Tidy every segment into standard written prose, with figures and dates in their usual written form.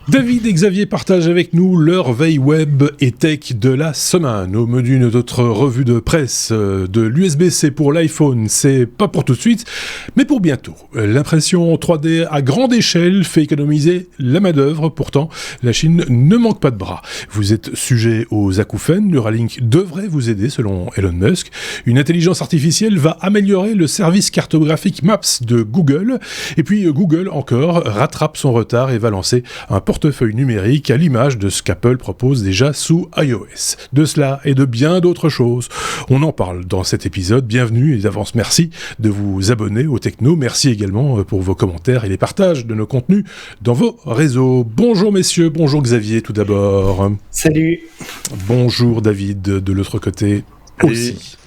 David et Xavier partagent avec nous leur veille web et tech de la semaine. Au menu de notre revue de presse de l'USB-C pour l'iPhone, c'est pas pour tout de suite, mais pour bientôt. L'impression 3D à grande échelle fait économiser la main-d'œuvre. Pourtant, la Chine ne manque pas de bras. Vous êtes sujet aux acouphènes, Neuralink devrait vous aider selon Elon Musk. Une intelligence artificielle va améliorer le service cartographique Maps de Google. Et puis Google encore rattrape son retard et va lancer un portefeuille numérique à l'image de ce qu'Apple propose déjà sous iOS. De cela et de bien d'autres choses, on en parle dans cet épisode. Bienvenue et d'avance merci de vous abonner au Techno. Merci également pour vos commentaires et les partages de nos contenus dans vos réseaux. Bonjour messieurs, bonjour Xavier tout d'abord. Salut. Bonjour David de l'autre côté aussi.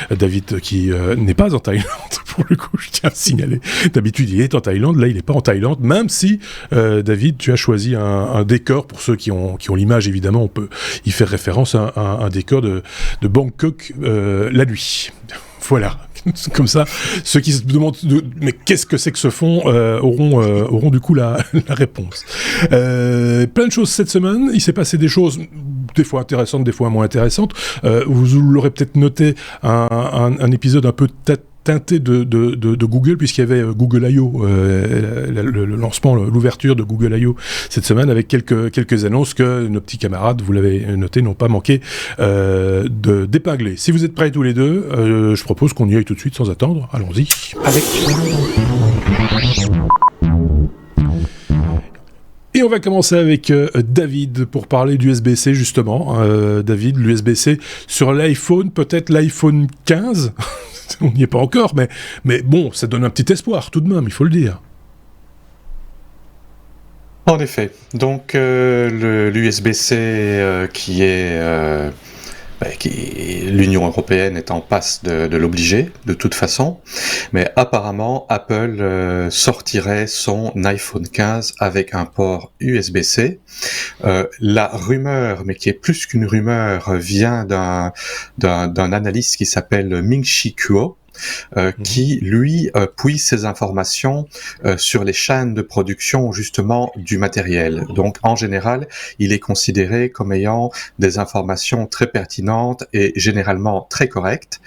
David qui n'est pas en Thaïlande pour le coup, je tiens à signaler. D'habitude il est en Thaïlande, là il n'est pas en Thaïlande, même si David tu as choisi un décor, pour ceux qui ont l'image évidemment on peut y faire référence à un décor de Bangkok la nuit. Voilà. Comme ça, ceux qui se demandent mais qu'est-ce que c'est que ce fond auront du coup la réponse. Plein de choses cette semaine. Il s'est passé des choses des fois intéressantes, des fois moins intéressantes. Vous l'aurez peut-être noté, un épisode un peu teinté de Google, puisqu'il y avait Google I.O., le lancement, l'ouverture de Google I.O. cette semaine, avec quelques annonces que nos petits camarades, vous l'avez noté, n'ont pas manqué d'épingler. Si vous êtes prêts tous les deux, je propose qu'on y aille tout de suite sans attendre. Allons-y. Avec. Et on va commencer avec David pour parler d'USB-C justement. David, l'USB-C sur l'iPhone, peut-être l'iPhone 15. On n'y est pas encore, mais bon, ça donne un petit espoir tout de même, il faut le dire. En effet. Donc l'USB-C l'Union européenne est en passe de l'obliger de toute façon, mais apparemment Apple sortirait son iPhone 15 avec un port USB-C. La rumeur, mais qui est plus qu'une rumeur, vient d'un analyste qui s'appelle Ming-Chi Kuo, qui lui puise ses informations sur les chaînes de production justement du matériel. Donc en général, il est considéré comme ayant des informations très pertinentes et généralement très correctes.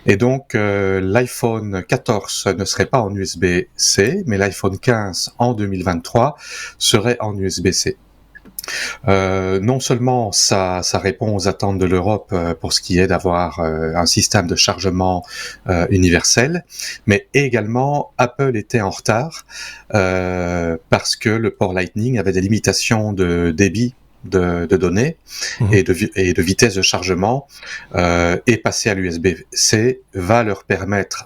Et donc l'iPhone 14 ne serait pas en USB-C, mais l'iPhone 15 en 2023 serait en USB-C. Non seulement ça répond aux attentes de l'Europe pour ce qui est d'avoir un système de chargement universel, mais également Apple était en retard parce que le port Lightning avait des limitations de débit de données et de vitesse de chargement, et passer à l'USB-C va leur permettre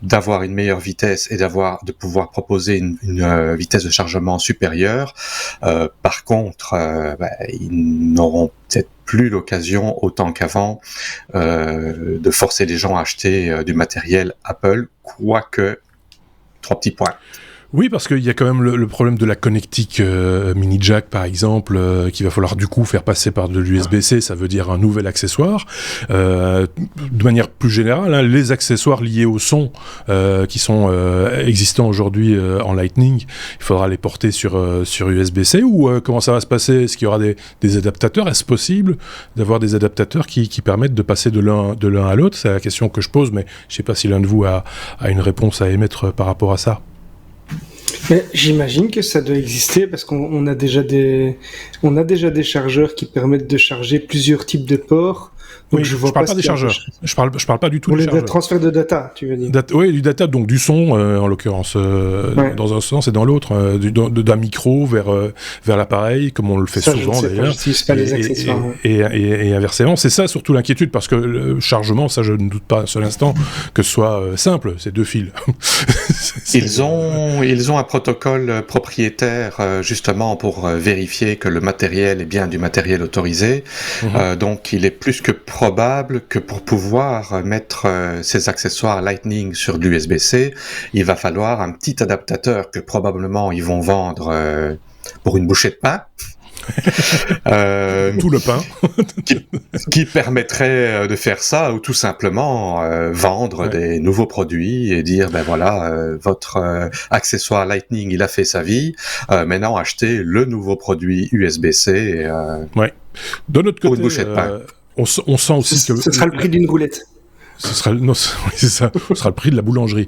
d'avoir une meilleure vitesse et de pouvoir proposer une vitesse de chargement supérieure. Par contre, ils n'auront peut-être plus l'occasion autant qu'avant de forcer les gens à acheter du matériel Apple, quoique 3 petits points. Oui, parce qu'il y a quand même le problème de la connectique mini jack, par exemple, qu'il va falloir du coup faire passer par de l'USB-C, ça veut dire un nouvel accessoire. De manière plus générale, hein, les accessoires liés au son qui sont existants aujourd'hui en Lightning, il faudra les porter sur USB-C, ou comment ça va se passer? Est-ce qu'il y aura des adaptateurs? Est-ce possible d'avoir des adaptateurs qui permettent de passer de l'un à l'autre? C'est la question que je pose, mais je ne sais pas si l'un de vous a une réponse à émettre par rapport à ça. Mais j'imagine que ça doit exister parce qu'on a déjà des chargeurs qui permettent de charger plusieurs types de ports. Donc oui, je parle pas des chargeurs. Je parle pas du tout des chargeurs. Pour le transfert de data, tu veux dire. Oui, du data, donc du son, en l'occurrence, ouais. Dans un sens et dans l'autre, d'un micro vers l'appareil, comme on le fait souvent d'ailleurs. J'utilise pas les accessoires. Et inversement, c'est ça surtout l'inquiétude, parce que le chargement, ça je ne doute pas un seul instant que ce soit simple, c'est 2 fils. Ils ont un protocole propriétaire justement pour vérifier que le matériel est bien du matériel autorisé. Donc il est plus que probable que pour pouvoir mettre ces accessoires Lightning sur de l'USB-C, il va falloir un petit adaptateur que probablement ils vont vendre pour une bouchée de pain. Tout le pain. qui permettrait de faire ça, ou tout simplement vendre des nouveaux produits et dire, ben voilà, votre accessoire Lightning, il a fait sa vie, maintenant achetez le nouveau produit USB-C. De notre pour côté, une bouchée de pain. on sent aussi que... Ce sera le prix d'une roulette. Ce sera le prix de la boulangerie.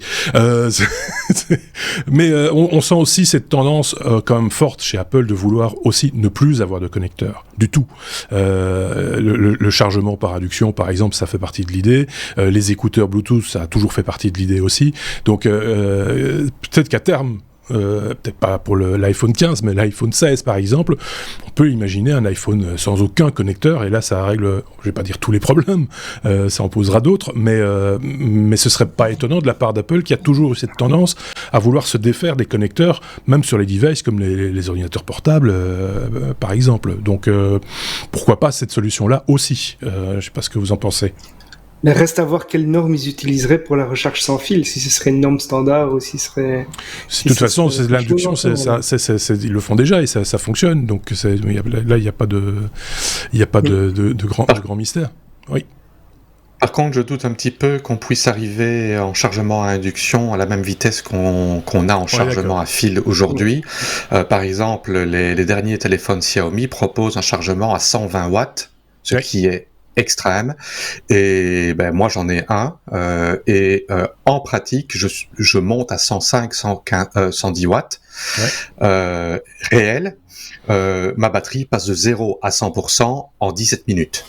Mais on sent aussi cette tendance quand même forte chez Apple de vouloir aussi ne plus avoir de connecteur du tout. Le chargement par induction, par exemple, ça fait partie de l'idée. Les écouteurs Bluetooth, ça a toujours fait partie de l'idée aussi. Donc peut-être qu'à terme, peut-être pas pour l'iPhone 15, mais l'iPhone 16 par exemple, on peut imaginer un iPhone sans aucun connecteur, et là ça règle, je vais pas dire tous les problèmes, ça en posera d'autres, mais ce serait pas étonnant de la part d'Apple qui a toujours eu cette tendance à vouloir se défaire des connecteurs, même sur les devices comme les ordinateurs portables par exemple. Donc pourquoi pas cette solution-là aussi, je sais pas ce que vous en pensez. Mais reste à voir quelle norme ils utiliseraient pour la recharge sans fil, si ce serait une norme standard ou si ce serait... De toute façon, c'est l'induction, ils le font déjà et ça fonctionne. Donc là, il n'y a pas de grand mystère. Oui. Par contre, je doute un petit peu qu'on puisse arriver en chargement à induction à la même vitesse qu'on a en chargement à fil aujourd'hui. Par exemple, les derniers téléphones Xiaomi proposent un chargement à 120 watts, ce qui est extrême, et moi j'en ai un, et en pratique je monte à 105, 110 watts réel. Ma batterie passe de 0 à 100% en 17 minutes.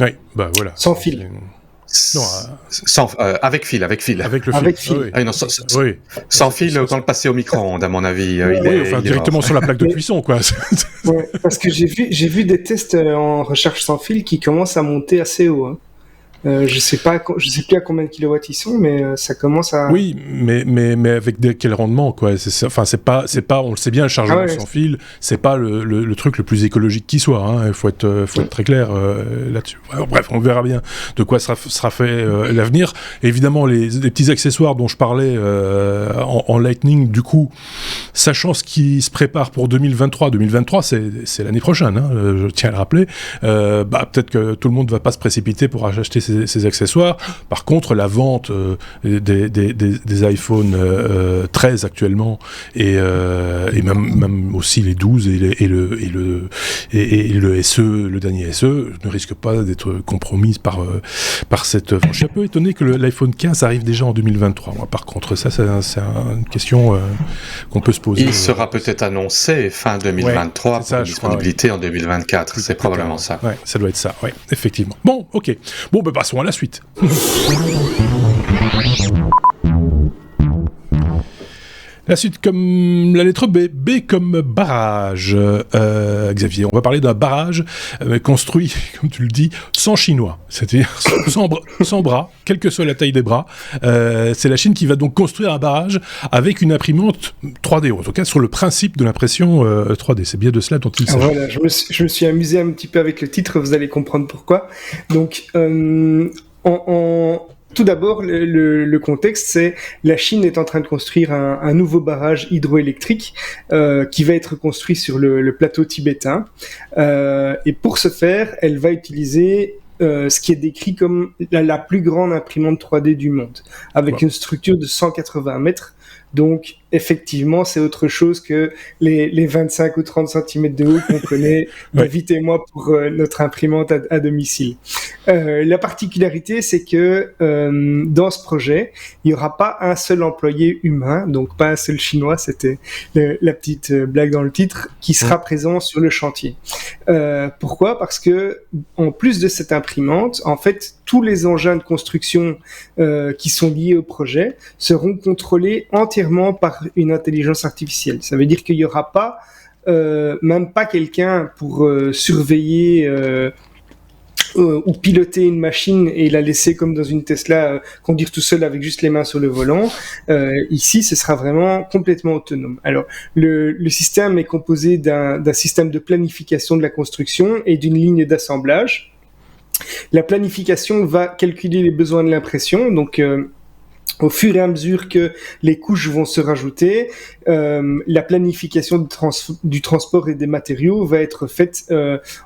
Oui, voilà. Sans fil. Non, avec fil. Avec le fil. Avec fil. Ah oui. Sans fil, autant le passer au micro-ondes, à mon avis. Directement sur la plaque de cuisson, quoi. Parce que j'ai vu des tests en recherche sans fil qui commencent à monter assez haut. Hein. Je sais plus à combien de kilowatts ils sont, mais ça commence à... Oui, mais avec quel rendement, quoi. C'est pas, on le sait bien, le chargement sans fil, c'est pas le truc le plus écologique qui soit, hein. Il faut être très clair là-dessus. Bref, on verra bien de quoi sera fait l'avenir. Évidemment, les petits accessoires dont je parlais en Lightning, du coup, sachant ce qui se prépare pour 2023, c'est l'année prochaine, hein, je tiens à le rappeler, peut-être que tout le monde va pas se précipiter pour acheter ces accessoires. Par contre, la vente des iPhone 13 actuellement et même aussi les 12 et le SE, le dernier SE, ne risque pas d'être compromise par cette... Je suis un peu étonné que l'iPhone 15 arrive déjà en 2023. Moi, par contre, ça, c'est une question qu'on peut se poser. Il sera peut-être annoncé fin 2023 pour une disponibilité en 2024. C'est probablement ça. Ouais, ça doit être ça, oui, effectivement. Bon, ok. Bon, passons à la suite. La suite comme la lettre B. B comme barrage. Xavier, on va parler d'un barrage construit, comme tu le dis, sans chinois. C'est-à-dire sans bras, quelle que soit la taille des bras. C'est la Chine qui va donc construire un barrage avec une imprimante 3D, en tout cas sur le principe de l'impression 3D. C'est bien de cela dont il s'agit. Voilà, je me suis amusé un petit peu avec le titre, vous allez comprendre pourquoi. Donc, tout d'abord, le contexte, c'est la Chine est en train de construire un nouveau barrage hydroélectrique qui va être construit sur le plateau tibétain. Et pour ce faire, elle va utiliser ce qui est décrit comme la plus grande imprimante 3D du monde, avec une structure de 180 mètres. Donc, effectivement, c'est autre chose que les 25 ou 30 cm de haut qu'on connaît, David et moi, pour notre imprimante à domicile. La particularité, c'est que dans ce projet, il n'y aura pas un seul employé humain, donc pas un seul Chinois, c'était la petite blague dans le titre, qui sera présent sur le chantier. Pourquoi ? Parce que, en plus de cette imprimante, en fait, tous les engins de construction qui sont liés au projet seront contrôlés entièrement par une intelligence artificielle. Ça veut dire qu'il n'y aura pas, même pas quelqu'un pour surveiller ou piloter une machine et la laisser comme dans une Tesla conduire tout seul avec juste les mains sur le volant. Ici, ce sera vraiment complètement autonome. Alors, le système est composé d'un système de planification de la construction et d'une ligne d'assemblage. La planification va calculer les besoins de l'impression, donc au fur et à mesure que les couches vont se rajouter, la planification du transport et des matériaux va être faite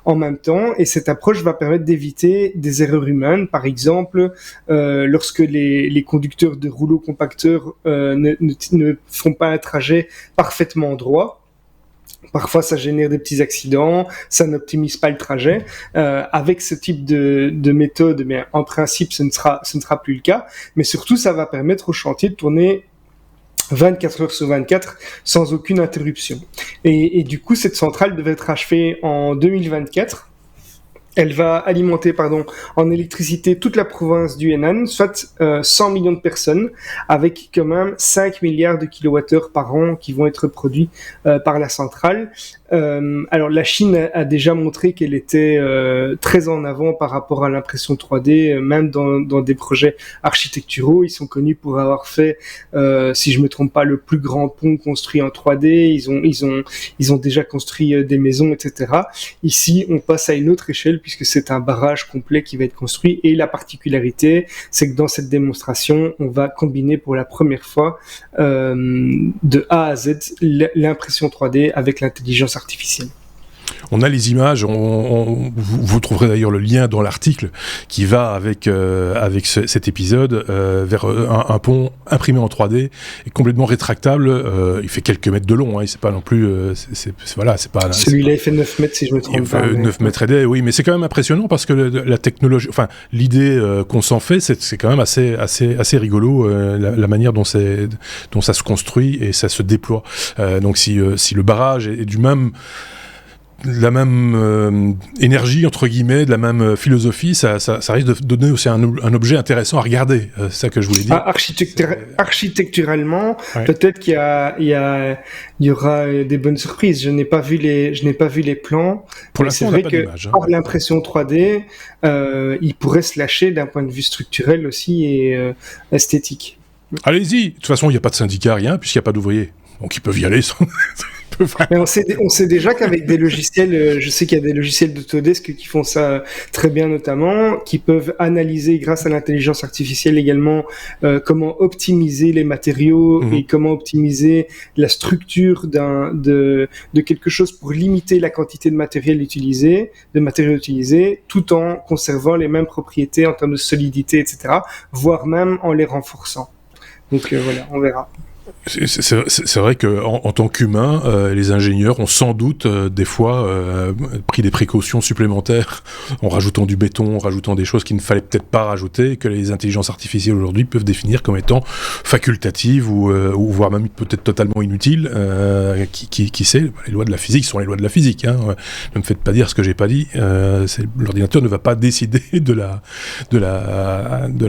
en même temps, et cette approche va permettre d'éviter des erreurs humaines. Par exemple, lorsque les conducteurs de rouleaux compacteurs ne font pas un trajet parfaitement droit, parfois, ça génère des petits accidents, ça n'optimise pas le trajet. Avec ce type de méthode, mais en principe, ce ne sera plus le cas. Mais surtout, ça va permettre au chantier de tourner 24 heures sur 24 sans aucune interruption. Et du coup, cette centrale devait être achevée en 2024. Elle va alimenter, en électricité toute la province du Henan, soit 100 millions de personnes, avec quand même 5 milliards de kilowattheures par an qui vont être produits par la centrale. Alors la Chine a déjà montré qu'elle était très en avant par rapport à l'impression 3D, même dans des projets architecturaux. Ils sont connus pour avoir fait, si je me trompe pas, le plus grand pont construit en 3D. Ils ont déjà construit des maisons, etc. Ici, on passe à une autre échelle puisque c'est un barrage complet qui va être construit. Et la particularité, c'est que dans cette démonstration, on va combiner pour la première fois de A à Z l'impression 3D avec l'intelligence artificielle. On a les images, vous trouverez d'ailleurs le lien dans l'article qui va avec cet épisode vers un pont imprimé en 3D et complètement rétractable. Il fait quelques mètres de long, c'est pas non plus... c'est pas, celui-là, il fait 9 mètres si je me trompe pas. 9 mètres et des, oui, mais c'est quand même impressionnant parce que la technologie, l'idée qu'on s'en fait, c'est quand même assez rigolo, la manière dont ça se construit et ça se déploie. Donc si le barrage est de la même énergie, entre guillemets, de la même philosophie, ça risque de donner aussi un objet intéressant à regarder. C'est ça que je voulais dire. Architecturalement, ouais. Peut-être qu'il y aura des bonnes surprises. Je n'ai pas vu les plans. Pour l'instant, c'est on vrai n'a pas que d'image. par l'impression 3D, il pourrait se lâcher d'un point de vue structurel aussi et esthétique. Allez-y. De toute façon, il n'y a pas de syndicat, rien, puisqu'il n'y a pas d'ouvriers. Donc ils peuvent y aller. Mais on sait déjà qu'avec des logiciels, je sais qu'il y a des logiciels d'Autodesk qui font ça très bien notamment, qui peuvent analyser grâce à l'intelligence artificielle également comment optimiser les matériaux et comment optimiser la structure de quelque chose pour limiter la quantité de matériaux utilisés, tout en conservant les mêmes propriétés en termes de solidité, etc., voire même en les renforçant. Donc voilà, on verra. C'est vrai qu'en tant qu'humain, les ingénieurs ont sans doute des fois pris des précautions supplémentaires en rajoutant du béton, en rajoutant des choses qu'il ne fallait peut-être pas rajouter, que les intelligences artificielles aujourd'hui peuvent définir comme étant facultatives ou voire même peut-être totalement inutiles. Qui sait, les lois de la physique sont les lois de la physique. Ne me faites pas dire ce que j'ai pas dit. L'ordinateur ne va pas décider de la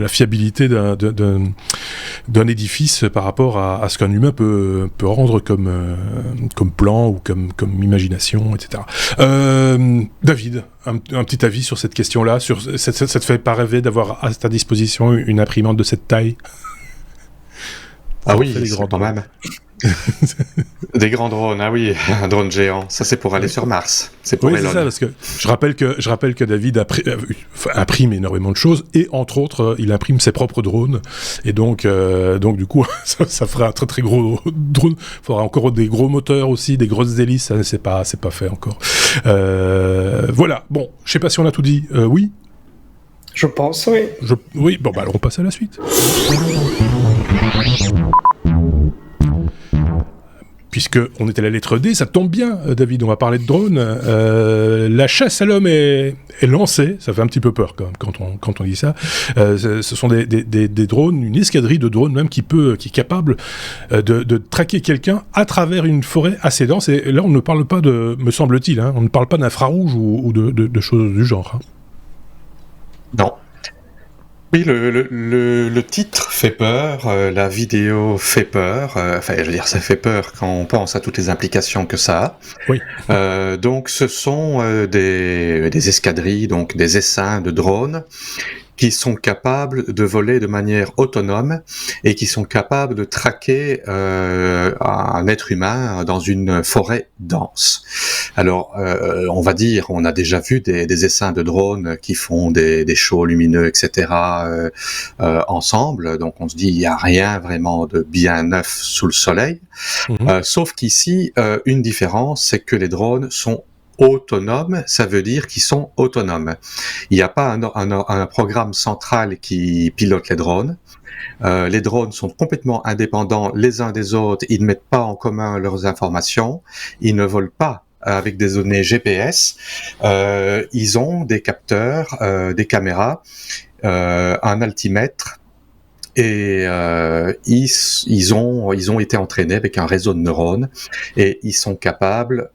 fiabilité d'un édifice par rapport à ce qu'un humain peut rendre comme plan ou comme imagination, etc. David, un petit avis sur cette question-là, ça te fait pas rêver d'avoir à ta disposition une imprimante de cette taille? Ah oui, quand même. Des grands drones, ah oui, un drone géant, ça c'est pour aller sur Mars, c'est pour Elon. C'est ça, parce que je rappelle que David imprime énormément de choses et entre autres il imprime ses propres drones et donc du coup ça fera un très très gros drone. Il faudra encore des gros moteurs aussi, des grosses hélices, ça c'est pas fait encore. Voilà, bon, je sais pas si on a tout dit. Oui. Je pense, oui. Oui, bon alors on passe à la suite. Puisqu'on était à la lettre D, ça tombe bien, David, on va parler de drones. La chasse à l'homme est lancée, ça fait un petit peu peur quand on dit ça. Ce sont des drones, une escadrille de drones même qui est capable de traquer quelqu'un à travers une forêt assez dense. Et là, on ne parle pas me semble-t-il, on ne parle pas d'infrarouge ou de choses du genre. Non. Oui, le titre fait peur, la vidéo fait peur, ça fait peur quand on pense à toutes les implications que ça a. Oui. Donc ce sont des escadrilles, donc des essaims de drones qui sont capables de voler de manière autonome et qui sont capables de traquer un être humain dans une forêt dense. Alors, on va dire, on a déjà vu des essaims de drones qui font des shows lumineux, etc. Ensemble. Donc, on se dit, il n'y a rien vraiment de bien neuf sous le soleil. Sauf qu'ici, une différence, c'est que les drones sont autonomes, ça veut dire qu'ils sont autonomes. Il n'y a pas un programme central qui pilote les drones. Les drones sont complètement indépendants les uns des autres, ils ne mettent pas en commun leurs informations, ils ne volent pas avec des données GPS, ils ont des capteurs, des caméras, un altimètre, et ils ont été entraînés avec un réseau de neurones et ils sont capables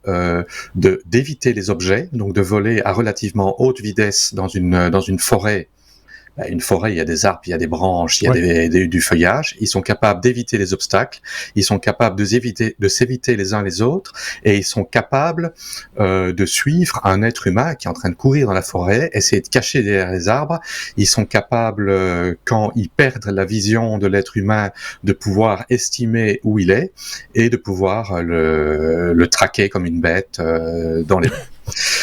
d'éviter les objets, donc de voler à relativement haute vitesse dans une forêt. Une forêt, il y a des arbres, il y a des branches, il y a du feuillage. Ils sont capables d'éviter les obstacles, ils sont capables de s'éviter les uns les autres, et ils sont capables de suivre un être humain qui est en train de courir dans la forêt, essayer de cacher derrière les arbres. Ils sont capables, quand ils perdent la vision de l'être humain, de pouvoir estimer où il est et de pouvoir le traquer comme une bête dans les...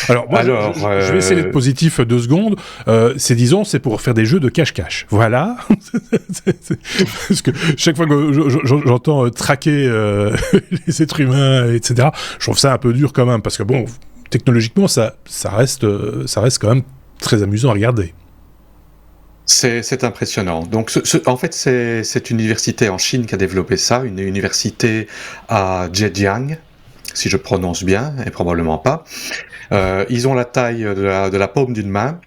Alors, je vais essayer d'être positif 2 secondes. C'est pour faire des jeux de cache-cache. Voilà. Parce que chaque fois que j'entends traquer les êtres humains, etc., je trouve ça un peu dur quand même. Parce que bon, technologiquement, ça reste quand même très amusant à regarder. C'est impressionnant. Donc, en fait, c'est une université en Chine qui a développé ça, une université à Zhejiang, si je prononce bien, et probablement pas. Ils ont la taille de la paume d'une main,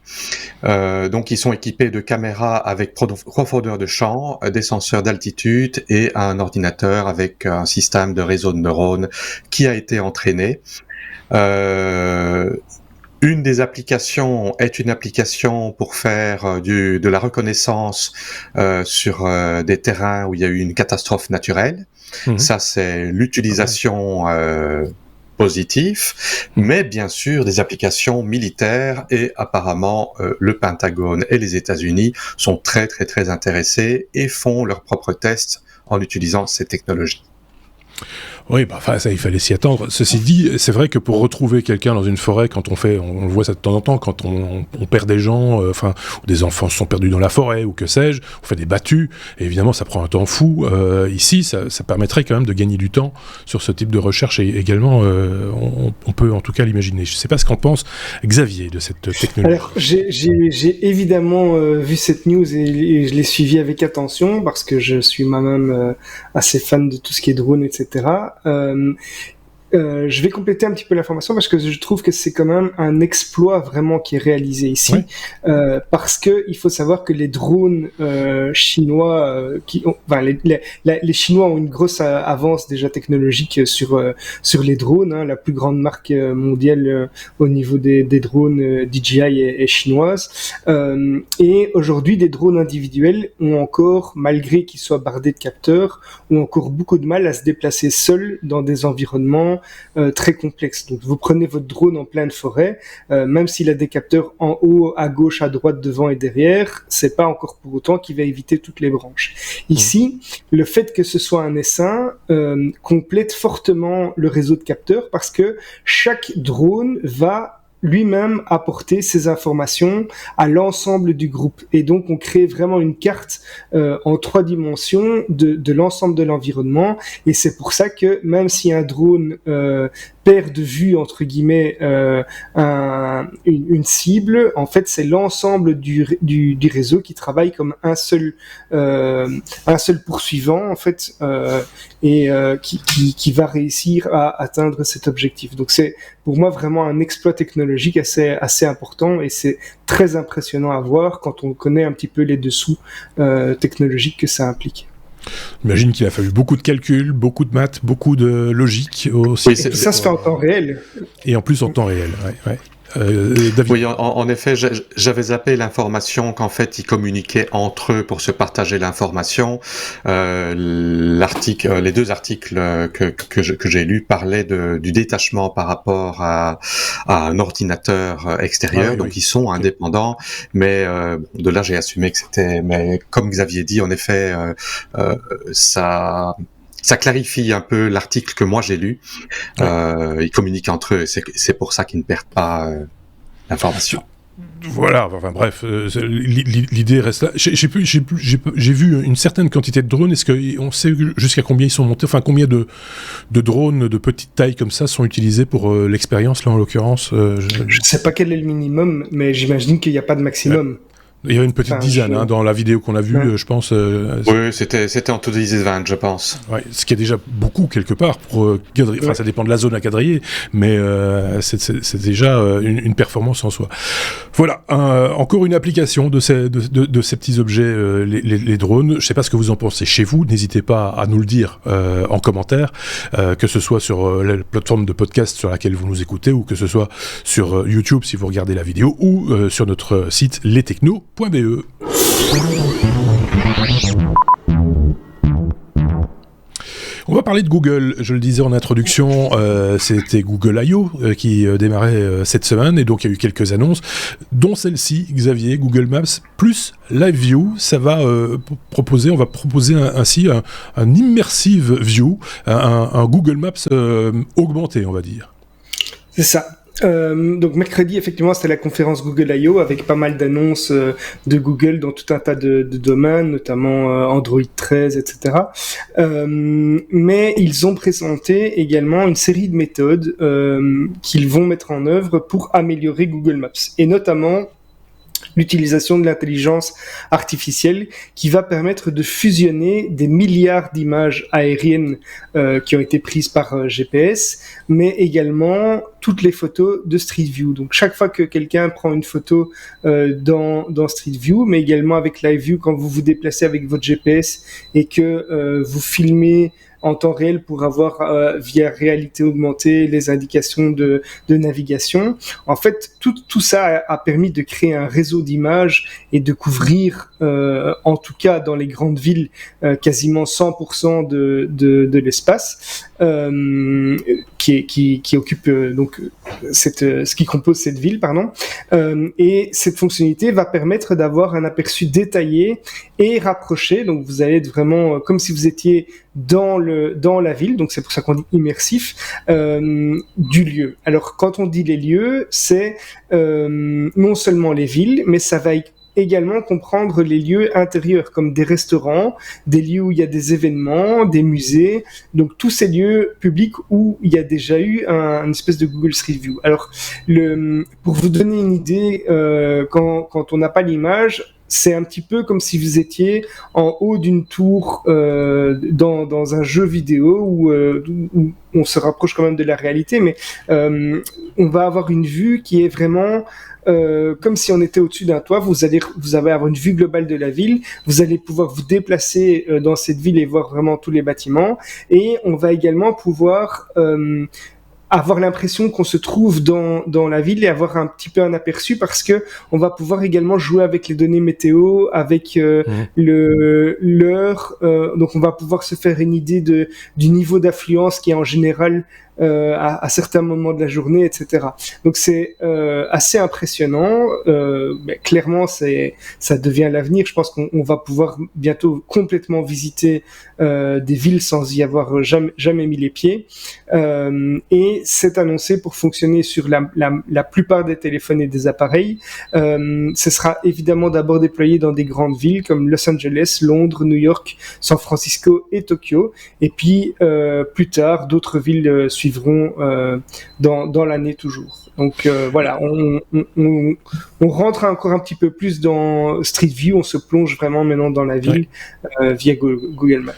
donc ils sont équipés de caméras avec profondeur de champ, des senseurs d'altitude et un ordinateur avec un système de réseau de neurones qui a été entraîné. Une des applications est une application pour faire de la reconnaissance sur des terrains où il y a eu une catastrophe naturelle. Ça, c'est l'utilisation positif, mais bien sûr des applications militaires, et apparemment le Pentagone et les États-Unis sont très très très intéressés et font leurs propres tests en utilisant ces technologies. Oui, ça, il fallait s'y attendre. Ceci dit, c'est vrai que pour retrouver quelqu'un dans une forêt, quand on voit ça de temps en temps, quand on perd des gens, ou des enfants sont perdus dans la forêt, ou que sais-je, on fait des battues, et évidemment, ça prend un temps fou. Ici, ça permettrait quand même de gagner du temps sur ce type de recherche, et également, on peut en tout cas l'imaginer. Je ne sais pas ce qu'en pense Xavier de cette technologie. Alors, j'ai évidemment vu cette news et je l'ai suivie avec attention, parce que je suis moi-même assez fan de tout ce qui est drone, etc. Je vais compléter un petit peu l'information parce que je trouve que c'est quand même un exploit vraiment qui est réalisé ici, parce que il faut savoir que les drones chinois, les Chinois ont une grosse avance déjà technologique sur les drones. La plus grande marque mondiale au niveau des drones DJI est chinoise, et aujourd'hui des drones individuels ont encore, malgré qu'ils soient bardés de capteurs, ont encore beaucoup de mal à se déplacer seuls dans des environnements très complexe. Donc vous prenez votre drone en pleine forêt, même s'il a des capteurs en haut, à gauche, à droite, devant et derrière, c'est pas encore pour autant qu'il va éviter toutes les branches. Ici, le fait que ce soit un essaim complète fortement le réseau de capteurs, parce que chaque drone va lui-même apporter ces informations à l'ensemble du groupe. Et donc, on crée vraiment une carte en 3 dimensions de l'ensemble de l'environnement. Et c'est pour ça que même si un drone perd de vue, entre guillemets, une cible, en fait, c'est l'ensemble du réseau qui travaille comme un seul poursuivant, en fait, et qui va réussir à atteindre cet objectif. Donc, c'est pour moi vraiment un exploit technologique assez important, et c'est très impressionnant à voir quand on connaît un petit peu les dessous technologiques que ça implique. J'imagine qu'il a fallu beaucoup de calculs, beaucoup de maths, beaucoup de logique aussi. Et ça se fait en temps réel. Et en plus en temps réel, ouais. David. Oui, en effet, j'avais zappé l'information qu'en fait, ils communiquaient entre eux pour se partager l'information. Les deux articles que j'ai lus parlaient du détachement par rapport à un ordinateur extérieur, donc ils sont indépendants, mais de là, j'ai assumé que c'était... Mais comme Xavier dit, en effet, ça clarifie un peu l'article que moi j'ai lu. Ils communiquent entre eux, c'est pour ça qu'ils ne perdent pas l'information. Voilà, enfin bref, l'idée reste là. J'ai vu une certaine quantité de drones. Est-ce qu'on sait jusqu'à combien ils sont montés? Enfin, combien de drones de petite taille comme ça sont utilisés pour l'expérience, là, en l'occurrence Je ne sais pas quel est le minimum, mais j'imagine qu'il n'y a pas de maximum. Ouais. Il y avait une petite dizaine dans la vidéo qu'on a vue, je pense. Oui, c'était en tout 10-20, je pense. Ouais, ce qui est déjà beaucoup quelque part pour quadriller. Enfin, ça dépend de la zone à quadriller, mais c'est déjà une performance en soi. Voilà, encore une application de ces petits objets, les drones. Je ne sais pas ce que vous en pensez chez vous. N'hésitez pas à nous le dire en commentaire, que ce soit sur la plateforme de podcast sur laquelle vous nous écoutez, ou que ce soit sur YouTube si vous regardez la vidéo, ou sur notre site lestechno.be. On va parler de Google. Je le disais en introduction, c'était Google I.O. Qui démarrait cette semaine, et donc il y a eu quelques annonces, dont celle-ci, Xavier, Google Maps plus Live View. Ça va on va proposer ainsi un immersive view, un Google Maps augmenté, on va dire. C'est ça. Donc mercredi, effectivement, c'était la conférence Google I.O. avec pas mal d'annonces de Google dans tout un tas de domaines, notamment Android 13, etc. Mais ils ont présenté également une série de méthodes qu'ils vont mettre en œuvre pour améliorer Google Maps, et notamment l'utilisation de l'intelligence artificielle qui va permettre de fusionner des milliards d'images aériennes qui ont été prises par GPS, mais également toutes les photos de Street View. Donc chaque fois que quelqu'un prend une photo dans Street View, mais également avec Live View quand vous vous déplacez avec votre GPS et que vous filmez en temps réel pour avoir via réalité augmentée les indications de navigation. En fait, tout ça a permis de créer un réseau d'images et de couvrir, en tout cas dans les grandes villes, quasiment 100% de l'espace qui occupe donc ce qui compose cette ville, pardon. Et cette fonctionnalité va permettre d'avoir un aperçu détaillé et rapproché. Donc vous allez être vraiment comme si vous étiez dans la ville, donc c'est pour ça qu'on dit immersif, du lieu. Alors quand on dit les lieux, c'est non seulement les villes, mais ça va également comprendre les lieux intérieurs comme des restaurants, des lieux où il y a des événements, des musées, donc tous ces lieux publics où il y a déjà eu une espèce de Google Street View. Alors pour vous donner une idée, quand on n'a pas l'image, c'est un petit peu comme si vous étiez en haut d'une tour dans un jeu vidéo où on se rapproche quand même de la réalité, mais on va avoir une vue qui est vraiment comme si on était au-dessus d'un toit. Vous allez avoir une vue globale de la ville, vous allez pouvoir vous déplacer dans cette ville et voir vraiment tous les bâtiments, et on va également pouvoir avoir l'impression qu'on se trouve dans la ville et avoir un petit peu un aperçu, parce que on va pouvoir également jouer avec les données météo, avec l'heure, donc on va pouvoir se faire une idée du niveau d'affluence qui est en général à certains moments de la journée, etc. Donc c'est assez impressionnant. Mais clairement, ça devient l'avenir. Je pense qu'on va pouvoir bientôt complètement visiter des villes sans y avoir jamais mis les pieds. Et c'est annoncé pour fonctionner sur la plupart des téléphones et des appareils. Ce sera évidemment d'abord déployé dans des grandes villes comme Los Angeles, Londres, New York, San Francisco et Tokyo. Et puis plus tard, d'autres villes suivront dans l'année toujours. Donc voilà, on rentre encore un petit peu plus dans Street View, on se plonge vraiment maintenant dans la ville via Google Maps.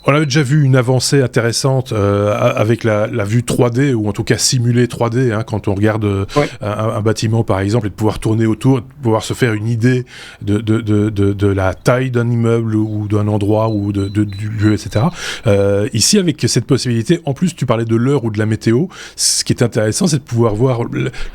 On avait déjà vu une avancée intéressante avec la vue 3D, ou en tout cas simulée 3D, hein, quand on regarde un bâtiment par exemple, et de pouvoir tourner autour, de pouvoir se faire une idée de la taille d'un immeuble ou d'un endroit ou du lieu, etc. Ici, avec cette possibilité, en plus tu parlais de l'heure ou de la météo, ce qui est intéressant, c'est de pouvoir voir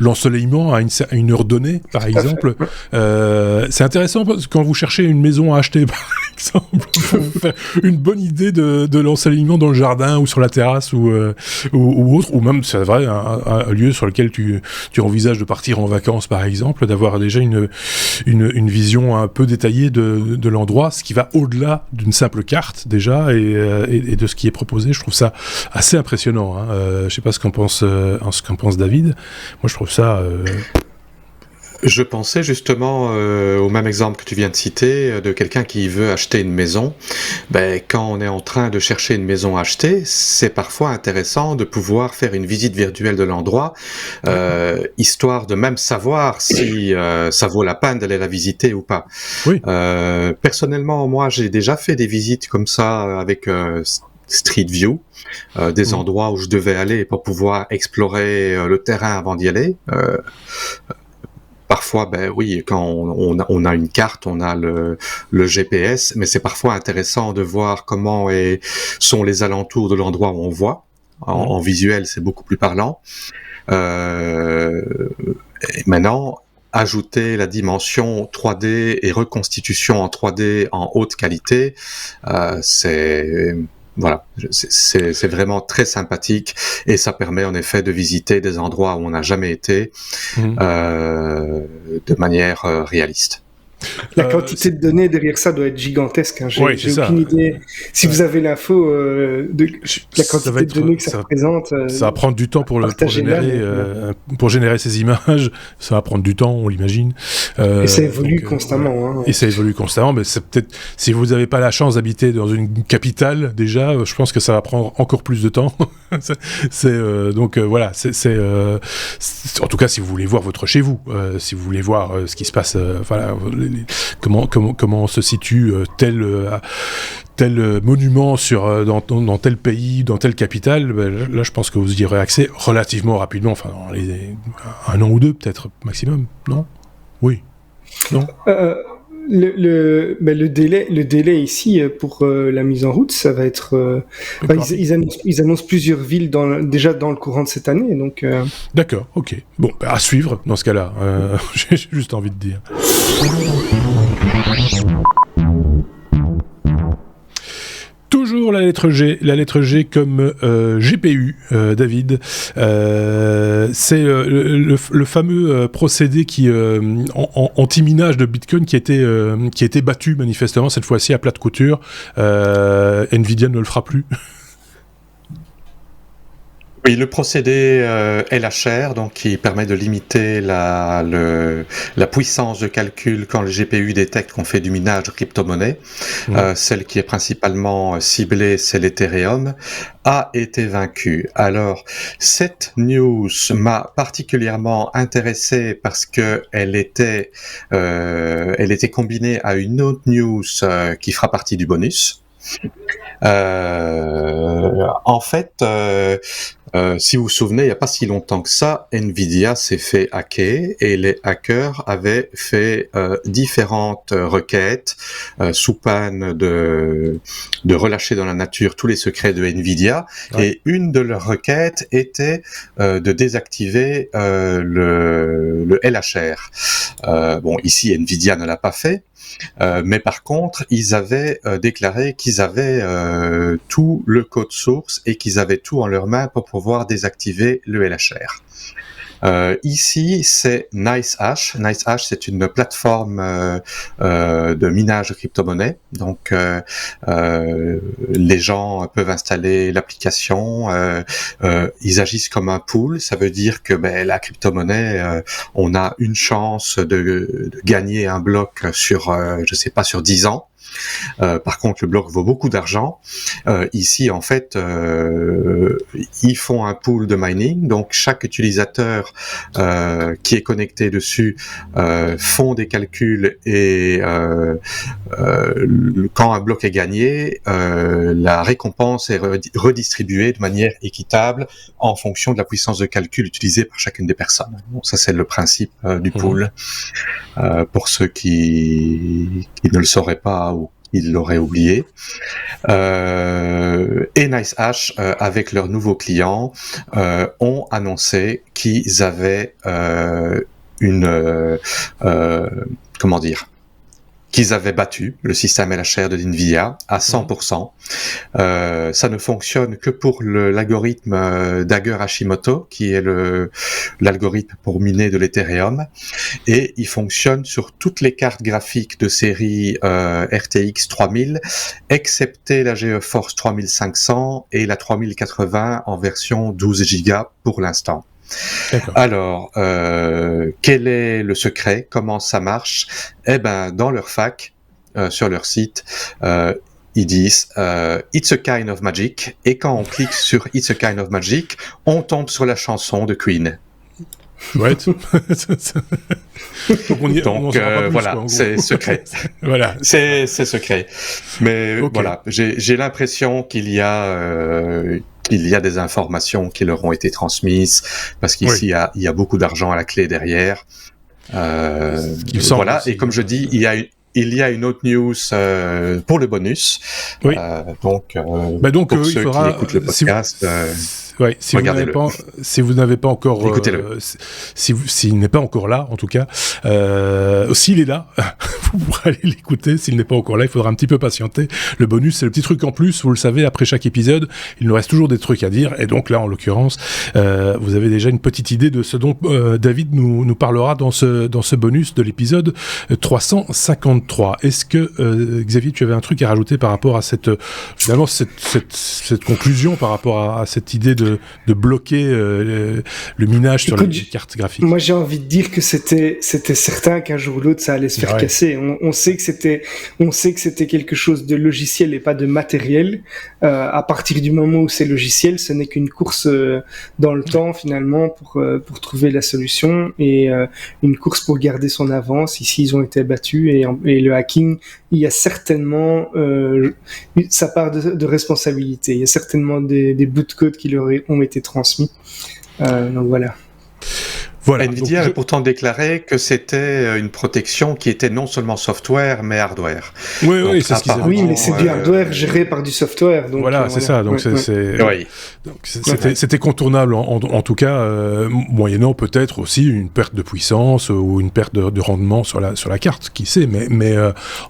l'ensoleillement à une heure donnée, par exemple. C'est intéressant parce que quand vous cherchez une maison à acheter, par exemple, pour vous faire une bonne idée de l'ensoleillement dans le jardin ou sur la terrasse ou autre, ou même, c'est vrai, un lieu sur lequel tu envisages de partir en vacances, par exemple, d'avoir déjà une vision un peu détaillée de l'endroit, ce qui va au-delà d'une simple carte, déjà, et de ce qui est proposé. Je trouve ça assez impressionnant, hein. Je sais pas ce qu'en pense David. Moi, je trouve ça... Je pensais justement au même exemple que tu viens de citer, de quelqu'un qui veut acheter une maison. Quand on est en train de chercher une maison à acheter, c'est parfois intéressant de pouvoir faire une visite virtuelle de l'endroit, histoire de même savoir si ça vaut la peine d'aller la visiter ou pas. Oui. Personnellement, moi, j'ai déjà fait des visites comme ça avec Street View, des endroits où je devais aller pour pouvoir explorer le terrain avant d'y aller. Parfois, oui, quand on a une carte, on a le GPS, mais c'est parfois intéressant de voir comment sont les alentours de l'endroit où on voit. En visuel, c'est beaucoup plus parlant. Et maintenant, ajouter la dimension 3D et reconstitution en 3D en haute qualité, c'est vraiment très sympathique, et ça permet en effet de visiter des endroits où on n'a jamais été de manière réaliste. La quantité de données derrière ça doit être gigantesque, hein. J'ai aucune idée. Si vous avez l'info de la quantité de données que ça représente... ça va prendre du temps pour générer ces images. Ça va prendre du temps, on l'imagine. Et ça évolue constamment. Hein. Et ça évolue constamment, mais c'est peut-être... Si vous n'avez pas la chance d'habiter dans une capitale, déjà, je pense que ça va prendre encore plus de temps. Voilà. En tout cas, si vous voulez voir votre chez vous, si vous voulez voir ce qui se passe... Comment se situe tel monument dans tel pays, dans telle capitale, là je pense que vous y aurez accès relativement rapidement, enfin dans un an ou deux peut-être maximum, non ? Oui. Non ? Le délai ici pour la mise en route, ça va être... ils annoncent plusieurs villes déjà dans le courant de cette année, donc... D'accord, ok. Bon, à suivre dans ce cas-là, j'ai juste envie de dire. Toujours la lettre G comme GPU, David. C'est le fameux procédé qui anti-minage de Bitcoin qui a été battu manifestement cette fois-ci à plate couture. Nvidia ne le fera plus. Oui, le procédé LHR, donc qui permet de limiter la puissance de calcul quand le GPU détecte qu'on fait du minage de crypto-monnaie, celle qui est principalement ciblée, c'est l'Ethereum, a été vaincu. Alors, cette news m'a particulièrement intéressé parce que elle était combinée à une autre news qui fera partie du bonus. En fait, si vous vous souvenez, il n'y a pas si longtemps que ça, Nvidia s'est fait hacker et les hackers avaient fait différentes requêtes sous peine de relâcher dans la nature tous les secrets de Nvidia. Ouais. Et une de leurs requêtes était de désactiver le LHR. Bon, ici, Nvidia ne l'a pas fait. Mais par contre, ils avaient déclaré qu'ils avaient tout le code source et qu'ils avaient tout en leurs mains pour pouvoir désactiver le LHR. Ici, c'est NiceHash. NiceHash, c'est une plateforme de minage de crypto-monnaie. Donc, les gens peuvent installer l'application. Ils agissent comme un pool. Ça veut dire que la crypto-monnaie, on a une chance de gagner un bloc sur, je sais pas, sur 10 ans. Par contre, le bloc vaut beaucoup d'argent. Ici, en fait, ils font un pool de mining, donc chaque utilisateur qui est connecté dessus font des calculs et quand un bloc est gagné, la récompense est redistribuée de manière équitable en fonction de la puissance de calcul utilisée par chacune des personnes. Bon, ça, c'est le principe du pool. Pour ceux qui ne le sauraient pas ou ils l'auraient oublié. Et NiceHash, avec leur nouveau client, ont annoncé qu'ils avaient qu'ils avaient battu le système LHR de NVIDIA à 100%. Ça ne fonctionne que pour l'algorithme Dagger Hashimoto, qui est l'algorithme pour miner de l'Ethereum, et il fonctionne sur toutes les cartes graphiques de série RTX 3000, excepté la GeForce 3500 et la 3080 en version 12 Go pour l'instant. D'accord. Alors, quel est le secret? Comment ça marche? Eh ben, dans leur fac, sur leur site, ils disent It's a kind of magic. Et quand on clique sur It's a kind of magic, on tombe sur la chanson de Queen. Ouais. Donc voilà, c'est secret. Voilà, c'est secret. Mais okay. Voilà, j'ai l'impression qu'il y a des informations qui leur ont été transmises parce qu'ici il y a beaucoup d'argent à la clé derrière. Voilà. Et comme je dis, il y a une autre news pour le bonus. Oui. Donc pour ceux qui écoutent le podcast. Ouais, si vous n'avez pas encore, écoutez-le. S'il n'est pas encore là, en tout cas, s'il est là, vous pourrez aller l'écouter. S'il n'est pas encore là, il faudra un petit peu patienter. Le bonus, c'est le petit truc en plus. Vous le savez, après chaque épisode, il nous reste toujours des trucs à dire. Et donc là, en l'occurrence, vous avez déjà une petite idée de ce dont David nous parlera dans ce bonus de l'épisode 353. Est-ce que Xavier, tu avais un truc à rajouter par rapport à cette conclusion, par rapport à cette idée de bloquer le minage sur les cartes graphiques? Moi, j'ai envie de dire que c'était certain qu'un jour ou l'autre, ça allait se faire casser. On sait que c'était quelque chose de logiciel et pas de matériel. À partir du moment où c'est logiciel, ce n'est qu'une course dans le temps, finalement, pour trouver la solution et une course pour garder son avance. Ici, ils ont été battus et le hacking, il y a certainement sa part de responsabilité. Il y a certainement des bouts de code qui leur ont été transmis. Donc voilà. NVIDIA a pourtant déclaré que c'était une protection qui était non seulement software, mais hardware. Oui, c'est ce qu'ils avaient dit. Oui, mais c'est du hardware géré par du software. Donc, voilà, c'est ça. Donc c'était contournable, en tout cas, moyennant peut-être aussi une perte de puissance ou une perte de rendement sur la carte, qui sait. Mais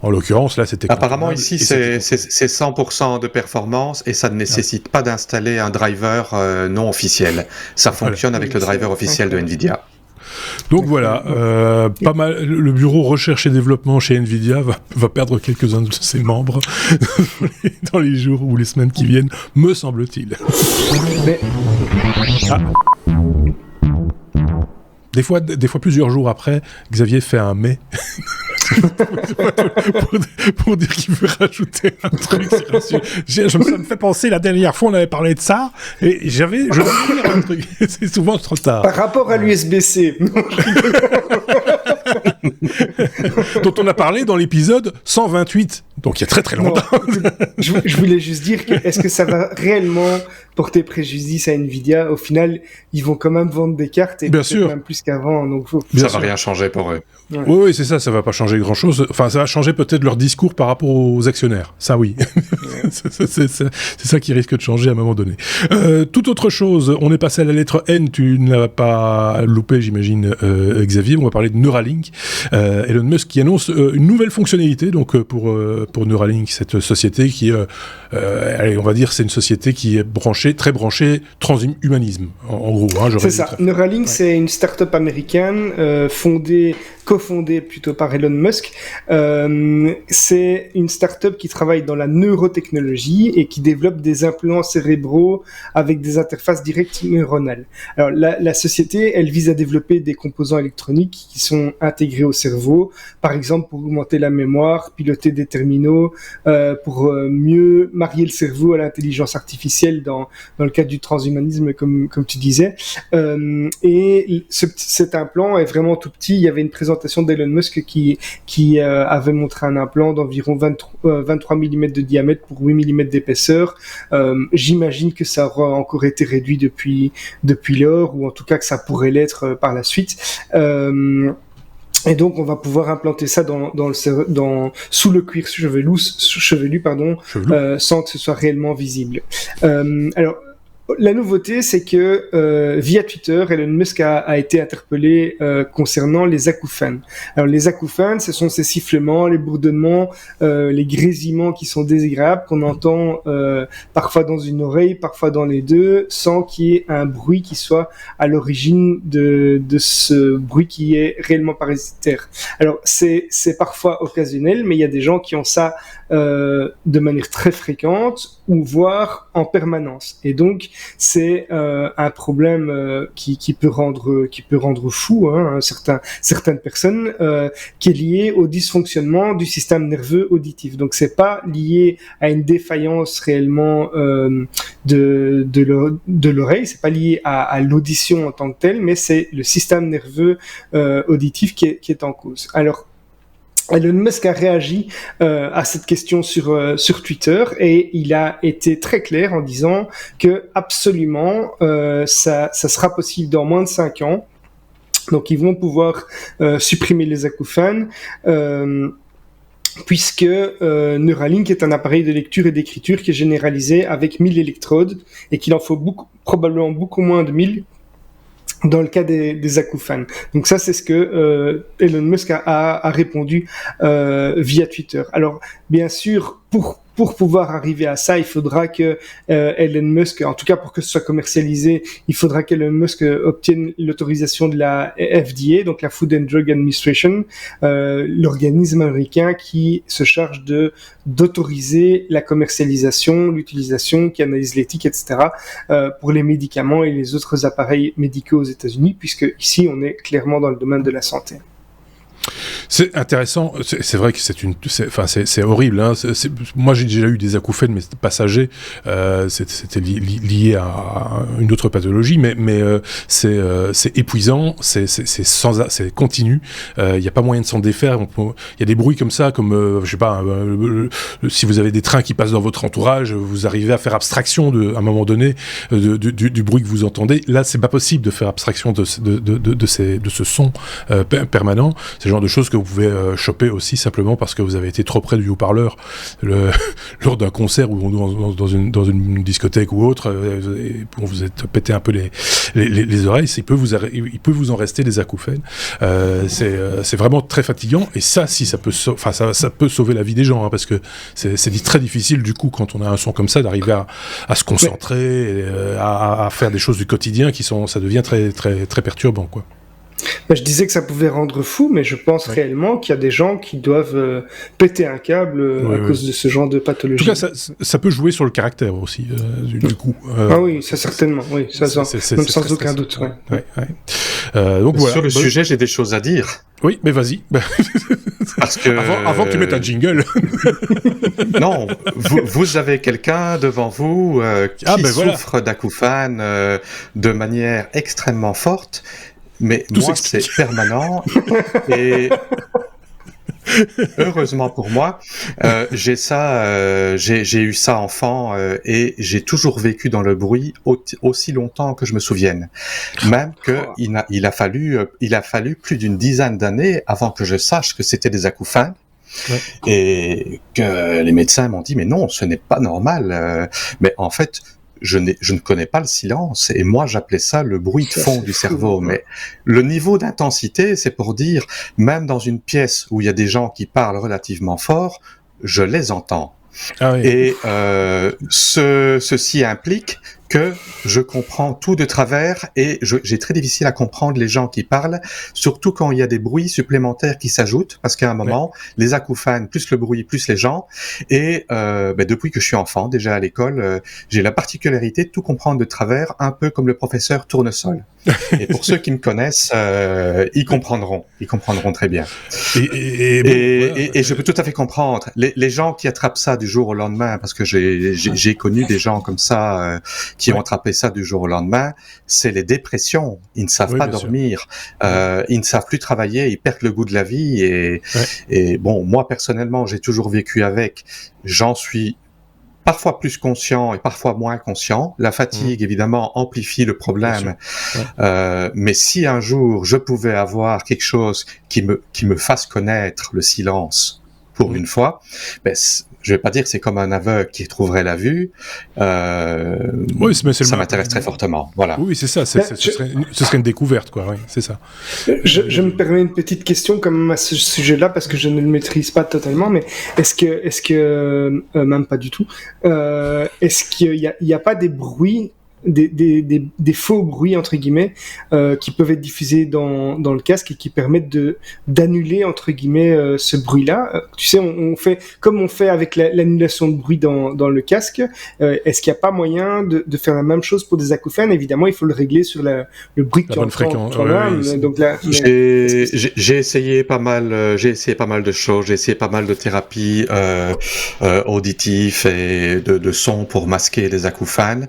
en l'occurrence, là, c'était apparemment, ici, c'est 100% de performance et ça ne nécessite pas d'installer un driver non officiel. Ça fonctionne avec le driver officiel de NVIDIA. Donc voilà, pas mal. Le bureau recherche et développement chez NVIDIA va perdre quelques-uns de ses membres dans les jours ou les semaines qui viennent, me semble-t-il. Mais... Des fois, plusieurs jours après, Xavier fait un mais pour dire qu'il veut rajouter un truc. Ça me fait penser, la dernière fois, on avait parlé de ça, et je voulais dire un truc. C'est souvent trop tard. Par rapport à l'USB-C. Dont on a parlé dans l'épisode 128, donc il y a très très longtemps. Je voulais juste dire que est-ce que ça va réellement porter préjudice à Nvidia? Au final, ils vont quand même vendre des cartes et bien sûr, même plus qu'avant. Donc ça va rien changer pour eux. Ouais. Oui, c'est ça va pas changer grand-chose. Enfin, ça va changer peut-être leur discours par rapport aux actionnaires. Ça, oui. c'est ça qui risque de changer à un moment donné. Toute autre chose, on est passé à la lettre N. Tu ne l'as pas loupé, j'imagine, Xavier. On va parler de Neuralink. Elon Musk qui annonce une nouvelle fonctionnalité donc pour Neuralink, cette société qui, allez, on va dire, c'est une société qui est très branchée transhumanisme, en gros. Hein, c'est ça. Neuralink, c'est une start-up américaine cofondée plutôt par Elon Musk. C'est une start-up qui travaille dans la neurotechnologie et qui développe des implants cérébraux avec des interfaces directes neuronales. Alors la société, elle vise à développer des composants électroniques qui sont intégrés intégrés au cerveau, par exemple pour augmenter la mémoire, piloter des terminaux, pour mieux marier le cerveau à l'intelligence artificielle dans le cadre du transhumanisme, comme tu disais. Et cet implant est vraiment tout petit. Il y avait une présentation d'Elon Musk qui avait montré un implant d'environ 23 mm de diamètre pour 8 mm d'épaisseur. J'imagine que ça aura encore été réduit depuis lors, ou en tout cas que ça pourrait l'être par la suite. Et donc on va pouvoir implanter ça sous le cuir chevelu, sans que ce soit réellement visible. Alors la nouveauté, c'est que via Twitter, Elon Musk a été interpellé concernant les acouphènes. Alors les acouphènes, ce sont ces sifflements, les bourdonnements, les grésillements qui sont désagréables, qu'on entend parfois dans une oreille, parfois dans les deux, sans qu'il y ait un bruit qui soit à l'origine de ce bruit qui est réellement parasitaire. Alors c'est parfois occasionnel, mais il y a des gens qui ont ça de manière très fréquente, ou voire en permanence. Et donc c'est un problème qui peut rendre fou certaines personnes, qui est lié au dysfonctionnement du système nerveux auditif. Donc c'est pas lié à une défaillance réellement de l'oreille, c'est pas lié à l'audition en tant que telle, mais c'est le système nerveux auditif qui est en cause. Alors Elon Musk a réagi à cette question sur Twitter, et il a été très clair en disant que absolument ça sera possible dans moins de 5 ans. Donc ils vont pouvoir supprimer les acouphènes, puisque Neuralink est un appareil de lecture et d'écriture qui est généralisé avec 1000 électrodes, et qu'il en faut probablement beaucoup moins de 1000 dans le cas des acouphènes. Donc ça, c'est ce que Elon Musk a répondu via Twitter. Alors, bien sûr, pour pouvoir arriver à ça, il faudra que Elon Musk, en tout cas pour que ce soit commercialisé, il faudra qu'Elon Musk obtienne l'autorisation de la FDA, donc la Food and Drug Administration, l'organisme américain qui se charge d'autoriser la commercialisation, l'utilisation, qui analyse l'éthique, etc., pour les médicaments et les autres appareils médicaux aux États-Unis, puisque ici on est clairement dans le domaine de la santé. C'est intéressant, c'est vrai que c'est horrible, hein. Moi j'ai déjà eu des acouphènes, mais passagers, c'était lié à une autre pathologie, mais c'est épuisant, c'est continu, il n'y a pas moyen de s'en défaire. Il y a des bruits comme ça, comme je sais pas, si vous avez des trains qui passent dans votre entourage, vous arrivez à faire abstraction à un moment donné du bruit que vous entendez. Là, c'est pas possible de faire abstraction de ce son permanent. C'est le genre de choses que vous pouvez choper aussi simplement parce que vous avez été trop près du haut-parleur lors d'un concert ou dans une discothèque ou autre, et vous êtes pété un peu les oreilles. Il peut vous en rester des acouphènes. C'est vraiment très fatigant, et ça peut sauver la vie des gens, hein, parce que c'est très difficile du coup quand on a un son comme ça d'arriver à se concentrer, et à faire des choses du quotidien ça devient très très très perturbant, quoi. Je disais que ça pouvait rendre fou, mais je pense réellement qu'il y a des gens qui doivent péter un câble à cause de ce genre de pathologie. En tout cas, ça peut jouer sur le caractère aussi, du coup. Ah oui, ça certainement, oui, même sans aucun doute. Donc, voilà. Sur le sujet, j'ai des choses à dire. Oui, mais vas-y. Parce que avant que tu mettes un jingle. Non, vous avez quelqu'un devant vous qui souffre d'acouphènes de manière extrêmement forte. Mais moi, c'est permanent, et heureusement pour moi, j'ai eu ça enfant, et j'ai toujours vécu dans le bruit aussi longtemps que je me souvienne. Même que il a fallu plus d'une dizaine d'années avant que je sache que c'était des acouphènes. Ouais. Et que les médecins m'ont dit, mais non, ce n'est pas normal. Mais en fait, je ne connais pas le silence, et moi j'appelais ça le bruit de fond du cerveau. Mais le niveau d'intensité, c'est pour dire, même dans une pièce où il y a des gens qui parlent relativement fort, je les entends. Ah oui. Et ceci implique que je comprends tout de travers et j'ai très difficile à comprendre les gens qui parlent, surtout quand il y a des bruits supplémentaires qui s'ajoutent, parce qu'à un moment, les acouphènes, plus le bruit, plus les gens, et depuis que je suis enfant, déjà à l'école, j'ai la particularité de tout comprendre de travers, un peu comme le professeur Tournesol. Et pour ceux qui me connaissent, ils comprendront très bien. Et je peux tout à fait comprendre les gens qui attrapent ça du jour au lendemain, parce que j'ai connu des gens comme ça qui ont attrapé ça du jour au lendemain. C'est les dépressions. Ils ne savent pas dormir, ils ne savent plus travailler, ils perdent le goût de la vie. Et bon, moi personnellement, j'ai toujours vécu avec. J'en suis parfois plus conscient et parfois moins conscient. La fatigue, évidemment, amplifie le problème. Mais si un jour je pouvais avoir quelque chose qui me fasse connaître le silence pour une fois, je vais pas dire que c'est comme un aveugle qui trouverait la vue. Ça m'intéresse très fortement. Voilà. Oui, c'est ça. Ce serait une découverte, quoi. Oui, c'est ça. Je me permets une petite question quand même à ce sujet-là parce que je ne le maîtrise pas totalement. Mais est-ce que même pas du tout. Est-ce qu'il y a pas des bruits? Des faux bruits entre guillemets qui peuvent être diffusés dans le casque et qui permettent d'annuler entre guillemets ce bruit-là. Tu sais, on fait comme on fait avec l'annulation de bruit dans le casque. Est-ce qu'il n'y a pas moyen de faire la même chose pour des acouphènes? Évidemment, il faut le régler sur le bruit que tu entends. Donc là, j'ai essayé pas mal de choses. J'ai essayé pas mal de thérapies auditives et de sons pour masquer les acouphènes.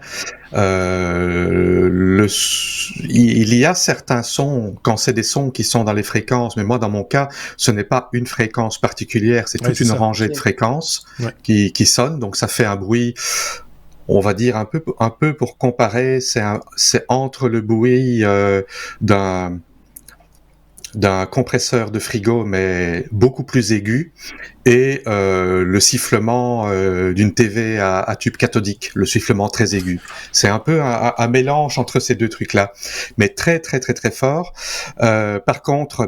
Il y a certains sons, quand c'est des sons qui sont dans les fréquences, mais moi dans mon cas, ce n'est pas une fréquence particulière, c'est toute une rangée de fréquences qui sonnent, donc ça fait un bruit, on va dire un peu pour comparer, c'est entre le bruit d'un compresseur de frigo, mais beaucoup plus aigu, et le sifflement d'une TV à tube cathodique, le sifflement très aigu. C'est un peu un mélange entre ces deux trucs-là, mais très très très très fort. Par contre,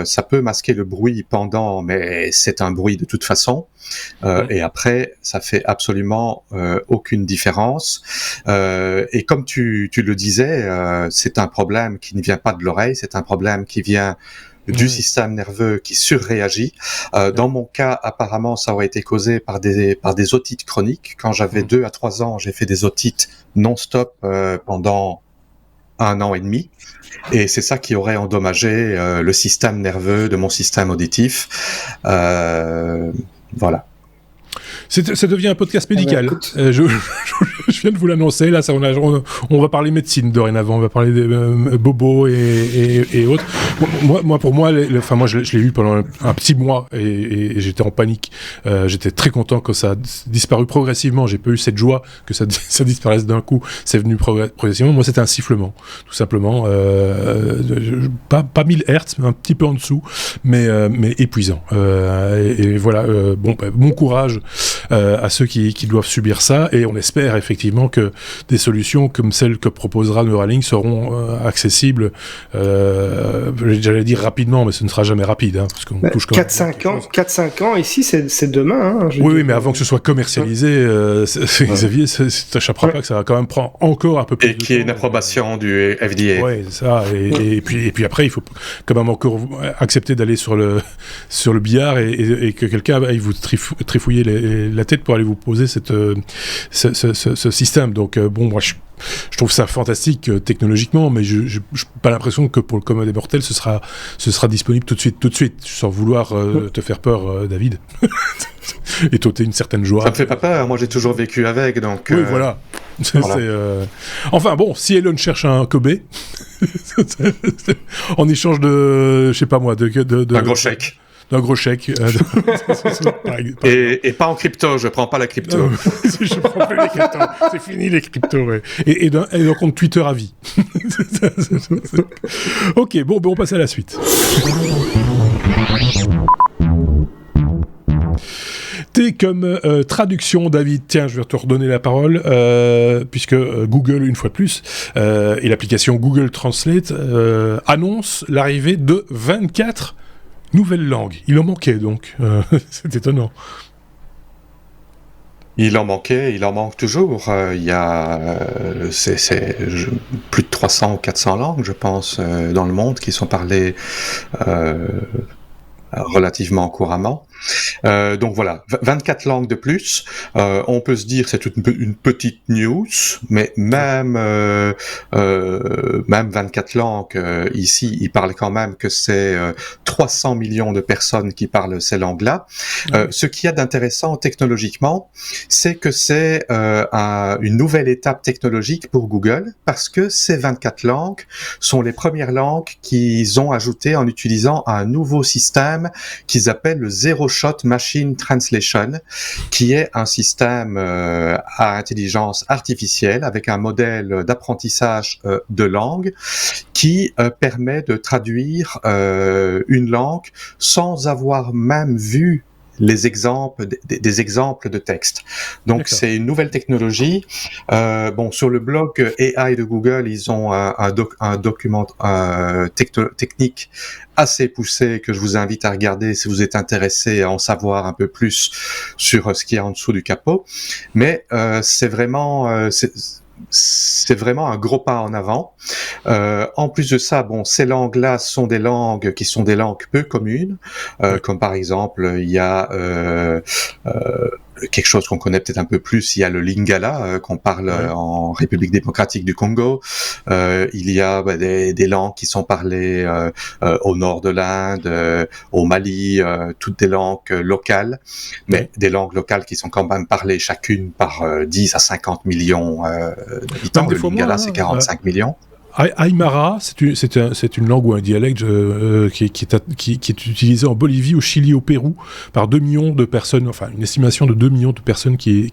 ça peut masquer le bruit pendant, mais c'est un bruit de toute façon. Et après, ça fait absolument aucune différence. Et comme tu le disais, c'est un problème qui ne vient pas de l'oreille, c'est un problème qui vient du système nerveux qui surréagit. Dans mon cas, apparemment, ça aurait été causé par des otites chroniques. Quand j'avais 2 à 3 ans, j'ai fait des otites non-stop pendant 1 an et demi. Et c'est ça qui aurait endommagé le système nerveux de mon système auditif. Voilà. Ça devient un podcast médical. Je viens de vous l'annoncer. Là, on va parler médecine dorénavant. On va parler des bobos et autres. Pour moi, je l'ai eu pendant un petit mois et j'étais en panique. J'étais très content que ça a disparu progressivement. J'ai pas eu cette joie que ça disparaisse d'un coup. C'est venu progressivement. Moi, c'était un sifflement, tout simplement. Pas 1000 Hertz, mais un petit peu en dessous, mais épuisant. Et voilà. Bon courage à ceux qui doivent subir ça, et on espère effectivement que des solutions comme celles que proposera Neuralink seront accessibles, j'allais dire rapidement, mais ce ne sera jamais rapide, hein, parce qu'on touche quand 4-5 ans, ici c'est demain. Hein, oui, mais avant que ce soit commercialisé, Xavier, t'échapperas pas que ça va quand même prendre encore un peu plus de temps. Et qu'il y ait une approbation du FDA. Oui, c'est ça, et puis après, il faut quand même encore accepter d'aller sur le billard et que quelqu'un aille vous trifouiller la tête pour aller vous poser ce système. Donc moi je trouve ça fantastique technologiquement, mais je n'ai pas l'impression que pour le commun des mortels ce sera disponible tout de suite, sans vouloir te faire peur, David, et t'ôter une certaine joie. Ça me fait pas peur, moi j'ai toujours vécu avec, donc... Oui, voilà. Enfin bon, si Elon cherche un Kobe, en échange de, je sais pas moi, un gros chèque. D'un gros chèque. Et pas en crypto, je prends pas la crypto. Je prends plus les cryptos. C'est fini les cryptos, ouais. Et d'un compte Twitter à vie. Ok, bon, on passe à la suite. T comme traduction, David. Tiens, je vais te redonner la parole, puisque Google, une fois de plus, et l'application Google Translate annonce l'arrivée de 24 nouvelles langues. Il en manquait donc. C'est étonnant. Il en manquait, il en manque toujours. Il y a plus de 300 ou 400 langues, je pense, dans le monde qui sont parlées euh, relativement couramment. Donc voilà, 24 langues de plus. On peut se dire que c'est une petite news, mais même 24 langues ici, ils parlent quand même que c'est 300 millions de personnes qui parlent ces langues-là. Ce qu'il y a d'intéressant technologiquement, c'est que c'est une nouvelle étape technologique pour Google, parce que ces 24 langues sont les premières langues qu'ils ont ajoutées en utilisant un nouveau système qu'ils appellent le Zero Shot Machine Translation, qui est un système à intelligence artificielle avec un modèle d'apprentissage de langue qui permet de traduire une langue sans avoir même vu les exemples, des exemples de texte. Donc D'accord. c'est une nouvelle technologie. Bon, sur le blog AI de Google, ils ont un document technique assez poussé que je vous invite à regarder si vous êtes intéressé à en savoir un peu plus sur ce qu'il y a en dessous du capot. Mais c'est vraiment un gros pas en avant. En plus de ça, bon, ces langues-là sont des langues qui sont des langues peu communes, comme par exemple, il y a quelque chose qu'on connaît peut-être un peu plus, il y a le Lingala qu'on parle en République démocratique du Congo. Il y a des langues qui sont parlées au nord de l'Inde, au Mali, toutes des langues locales, mais des langues locales qui sont quand même parlées chacune par 10 à 50 millions d'habitants. Le Lingala, c'est 45 millions. Aymara, c'est une langue ou un dialecte qui est utilisé en Bolivie, au Chili, au Pérou par 2 millions de personnes, enfin une estimation de 2 millions de personnes qui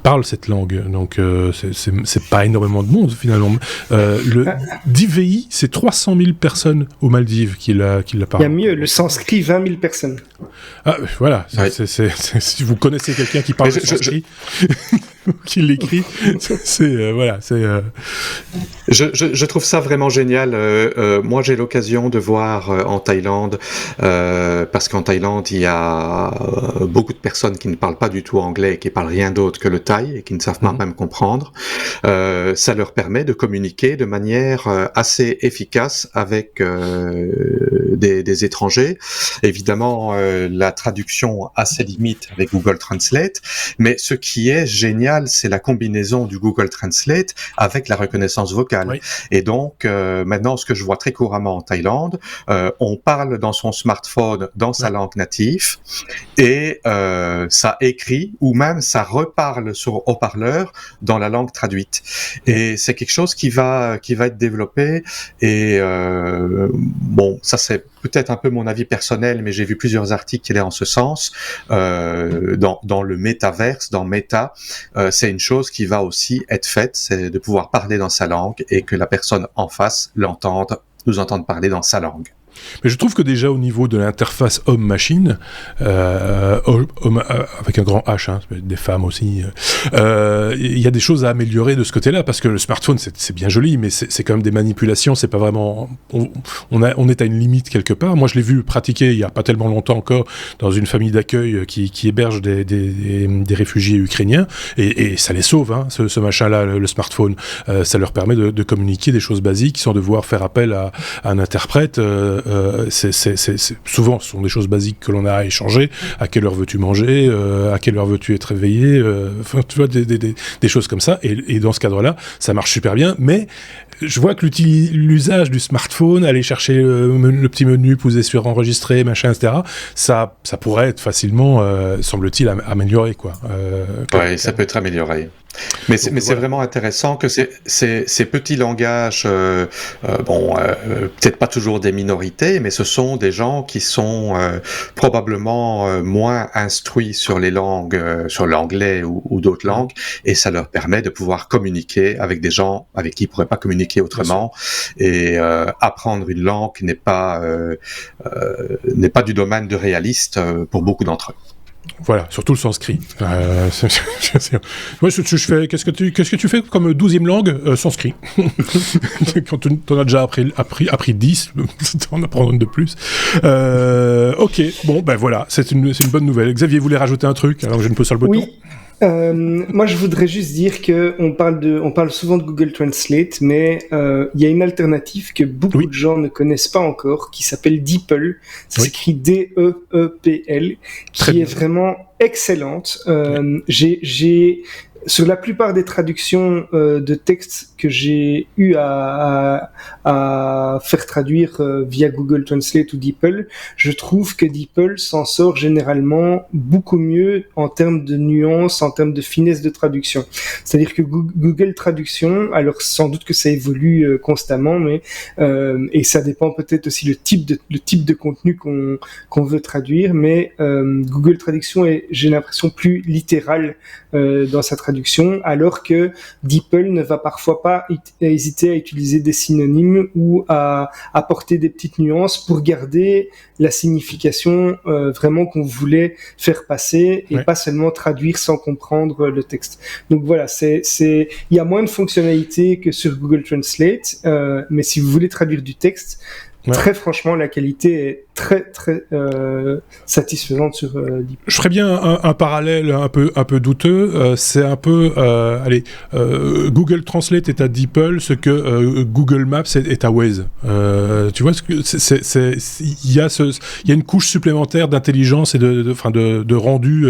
parlent cette langue. Donc c'est pas énormément de monde finalement. Le DVI, c'est 300 000 personnes aux Maldives qui la parlent. Il y a mieux, le sanskrit, 20 000 personnes. Ah, voilà, si vous connaissez quelqu'un qui parle le sanskrit, qui l'écrit, voilà, c'est. Je trouve ça vraiment génial. Moi, j'ai l'occasion de voir en Thaïlande, parce qu'en Thaïlande, il y a beaucoup de personnes qui ne parlent pas du tout anglais et qui parlent rien d'autre que le thaï et qui ne savent pas même comprendre. Ça leur permet de communiquer de manière assez efficace avec des étrangers. Évidemment, la traduction a ses limites avec Google Translate, mais ce qui est génial, c'est la combinaison du Google Translate avec la reconnaissance vocale. Oui. Et donc, maintenant, ce que je vois très couramment en Thaïlande, on parle dans son smartphone dans sa langue native et ça écrit ou même ça reparle sur haut-parleur dans la langue traduite. Et c'est quelque chose qui va être développé et bon, ça c'est peut-être un peu mon avis personnel, mais j'ai vu plusieurs articles qui allaient en ce sens. Dans le métaverse, dans Meta, c'est une chose qui va aussi être faite, c'est de pouvoir parler dans sa langue et que la personne en face nous entende parler dans sa langue. Mais je trouve que déjà au niveau de l'interface homme-machine, avec un grand H, hein, des femmes aussi, il y a des choses à améliorer de ce côté-là, parce que le smartphone, c'est bien joli, mais c'est quand même des manipulations, c'est pas vraiment... On est à une limite quelque part. Moi, je l'ai vu pratiquer il y a pas tellement longtemps encore dans une famille d'accueil qui héberge des réfugiés ukrainiens, et ça les sauve, hein, ce machin-là, le smartphone. Ça leur permet de communiquer des choses basiques sans devoir faire appel à un interprète. Souvent, ce sont des choses basiques que l'on a à échanger. À quelle heure veux-tu manger, à quelle heure veux-tu être réveillé, enfin, tu vois, des choses comme ça. Et dans ce cadre-là, ça marche super bien. Mais je vois que l'usage du smartphone, aller chercher le petit menu, poser sur enregistrer, machin, etc., ça pourrait être facilement, semble-t-il, amélioré, quoi. Ouais, ça peut être amélioré. Mais c'est vraiment intéressant que ces petits langages, peut-être pas toujours des minorités, mais ce sont des gens qui sont probablement moins instruits sur les langues, sur l'anglais ou d'autres langues, et ça leur permet de pouvoir communiquer avec des gens avec qui ils pourraient pas communiquer autrement, et apprendre une langue n'est pas du domaine de réaliste pour beaucoup d'entre eux. Voilà, surtout le sanskrit. Moi, je fais. Qu'est-ce que tu fais comme 12e langue sanskrit. Quand tu en as déjà appris 10, en apprendre une de plus. Ok, bon, ben voilà, c'est une bonne nouvelle. Xavier voulait rajouter un truc, alors que je ne peux sur le bouton. Oui. Moi, je voudrais juste dire que on parle souvent de Google Translate, mais il y a une alternative que beaucoup de gens ne connaissent pas encore, qui s'appelle DeepL. Ça s'écrit D-E-E-P-L, qui est vraiment excellente. Sur la plupart des traductions de textes que j'ai eu à faire traduire via Google Translate ou DeepL, je trouve que DeepL s'en sort généralement beaucoup mieux en termes de nuances, en termes de finesse de traduction. C'est-à-dire que Google Traduction, alors sans doute que ça évolue constamment, mais et ça dépend peut-être aussi le type de contenu qu'on veut traduire, mais Google Traduction est, j'ai l'impression, plus littéral dans sa traduction, alors que DeepL ne va parfois pas hésiter à utiliser des synonymes ou à apporter des petites nuances pour garder la signification vraiment qu'on voulait faire passer et pas seulement traduire sans comprendre le texte. Donc voilà, il y a moins de fonctionnalités que sur Google Translate, mais si vous voulez traduire du texte, très franchement, la qualité est très satisfaisante sur DeepL. Je ferais bien un parallèle un peu douteux. C'est un peu, Google Translate est à DeepL, ce que Google Maps est à Waze. Tu vois, il y a une couche supplémentaire d'intelligence et de rendu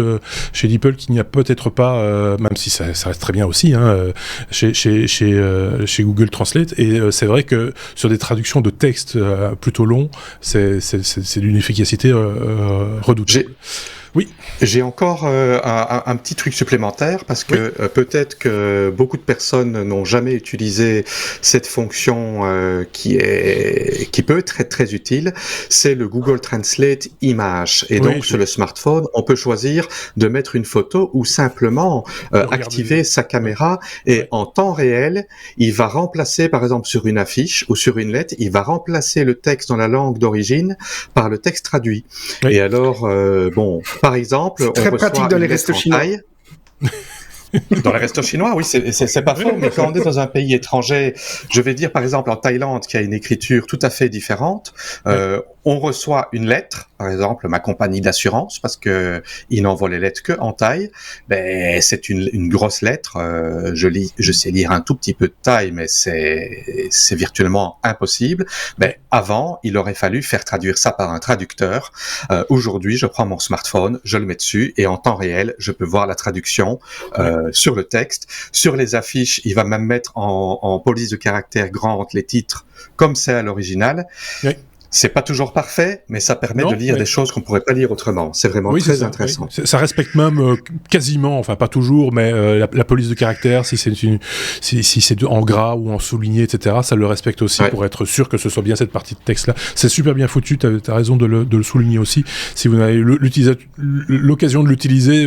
chez DeepL qu'il n'y a peut-être pas, même si ça reste très bien aussi, chez Google Translate. Et c'est vrai que sur des traductions de texte plutôt longs, c'est d'une efficacité redoutable. Oui. J'ai encore un petit truc supplémentaire parce que peut-être que beaucoup de personnes n'ont jamais utilisé cette fonction qui peut être très très utile. C'est le Google Translate Image. Et donc sur le smartphone, on peut choisir de mettre une photo ou simplement activer sa caméra et en temps réel, il va remplacer par exemple sur une affiche ou sur une lettre, il va remplacer le texte dans la langue d'origine par le texte traduit. Et alors par exemple, c'est très pratique dans les restos chinois. Dans les restos chinois, oui, c'est pas faux, mais quand on est dans un pays étranger, je vais dire par exemple en Thaïlande, qui a une écriture tout à fait différente, on reçoit une lettre, par exemple ma compagnie d'assurance, parce que ils n'envoient les lettres que en thaï, c'est une grosse lettre, je sais lire un tout petit peu de thaï, mais c'est virtuellement impossible. Avant, il aurait fallu faire traduire ça par un traducteur. Aujourd'hui, je prends mon smartphone, je le mets dessus, et en temps réel, je peux voir la traduction sur le texte. Sur les affiches, il va même mettre en police de caractère grande les titres comme c'est à l'original. C'est pas toujours parfait, mais ça permet de lire des choses qu'on pourrait pas lire autrement. C'est vraiment très intéressant. Oui. Ça respecte même quasiment, enfin pas toujours, mais la police de caractère, si c'est en gras ou en souligné, etc., ça le respecte aussi pour être sûr que ce soit bien cette partie de texte-là. C'est super bien foutu, t'as raison de le souligner aussi. Si vous avez l'occasion de l'utiliser,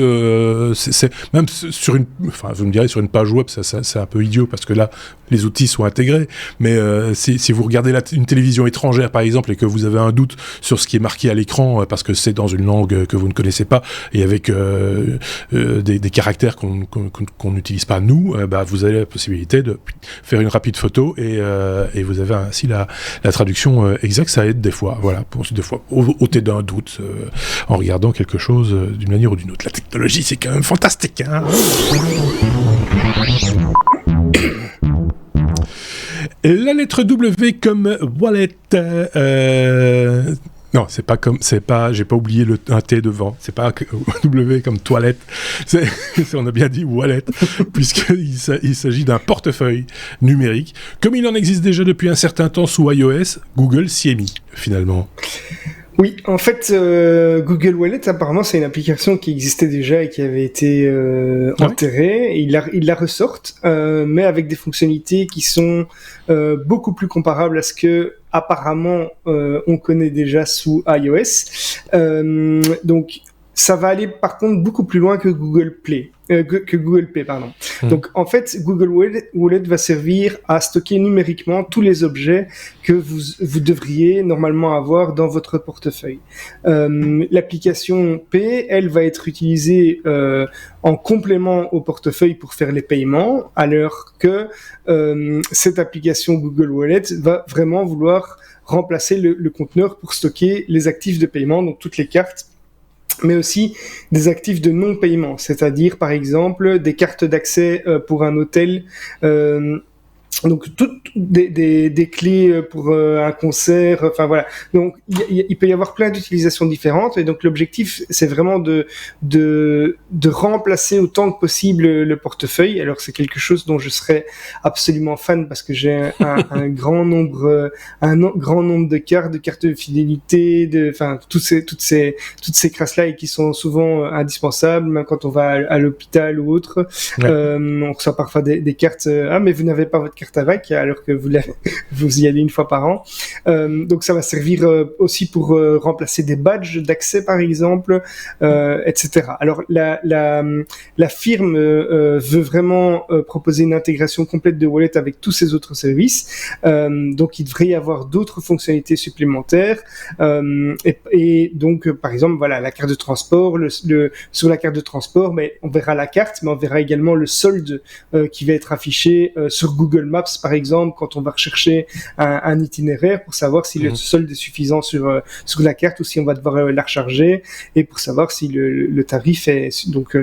c'est même sur vous me direz sur une page web, c'est un peu idiot parce que là, les outils sont intégrés, mais si vous regardez une télévision étrangère, par exemple, et que vous avez un doute sur ce qui est marqué à l'écran parce que c'est dans une langue que vous ne connaissez pas et avec des caractères qu'on n'utilise pas nous, vous avez la possibilité de faire une rapide photo et vous avez ainsi la traduction exacte. Ça aide des fois, pour des fois ôter d'un doute en regardant quelque chose d'une manière ou d'une autre. La technologie, c'est quand même fantastique, hein. La lettre W comme wallet. Non, j'ai pas oublié un T devant. C'est pas W comme toilette. On a bien dit wallet, puisqu'il s'agit d'un portefeuille numérique. Comme il en existe déjà depuis un certain temps sous iOS, Google s'y est mis, finalement. Oui, en fait, Google Wallet, apparemment, c'est une application qui existait déjà et qui avait été enterrée. Ils la ressortent, mais avec des fonctionnalités qui sont beaucoup plus comparables à ce que apparemment on connaît déjà sous iOS. Donc, ça va aller par contre beaucoup plus loin que Google Play. Que Google Pay, pardon. Donc, en fait, Google Wallet va servir à stocker numériquement tous les objets que vous devriez normalement avoir dans votre portefeuille. L'application Pay, elle va être utilisée en complément au portefeuille pour faire les paiements, alors que cette application Google Wallet va vraiment vouloir remplacer le conteneur pour stocker les actifs de paiement, donc toutes les cartes, mais aussi des actifs de non-paiement, c'est-à-dire par exemple des cartes d'accès pour un hôtel, donc toutes des clés pour un concert, enfin voilà. Donc il peut y avoir plein d'utilisations différentes, et donc l'objectif c'est vraiment de remplacer autant que possible le portefeuille. Alors c'est quelque chose dont je serais absolument fan, parce que j'ai un grand nombre de cartes de fidélité, enfin toutes ces crasses là, et qui sont souvent indispensables même quand on va à l'hôpital ou autre. Ouais. On reçoit parfois des cartes, mais vous n'avez pas votre carte avec, alors que vous y allez une fois par an. Donc ça va servir aussi pour remplacer des badges d'accès par exemple, etc. Alors la firme veut vraiment proposer une intégration complète de Wallet avec tous ces autres services. Donc il devrait y avoir d'autres fonctionnalités supplémentaires, et donc par exemple voilà, la carte de transport, sur la carte de transport, mais on verra la carte, mais on verra également le solde qui va être affiché sur Google Maps par exemple, quand on va rechercher un itinéraire, pour savoir si le solde est suffisant sur la carte, ou si on va devoir la recharger, et pour savoir si le tarif est donc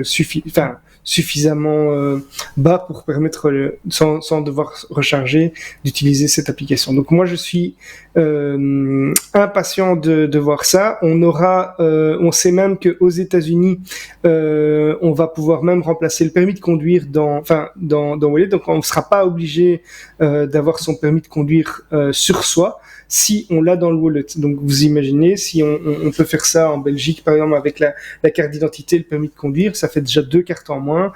suffisamment bas pour permettre, sans devoir recharger, d'utiliser cette application. Donc moi je suis impatient de voir ça. On sait même qu'aux États-Unis, on va pouvoir même remplacer le permis de conduire dans Wallet. Donc on ne sera pas obligé d'avoir son permis de conduire sur soi si on l'a dans le wallet. Donc vous imaginez, si on peut faire ça en Belgique par exemple, avec la carte d'identité et le permis de conduire, ça fait déjà 2 cartes en moins.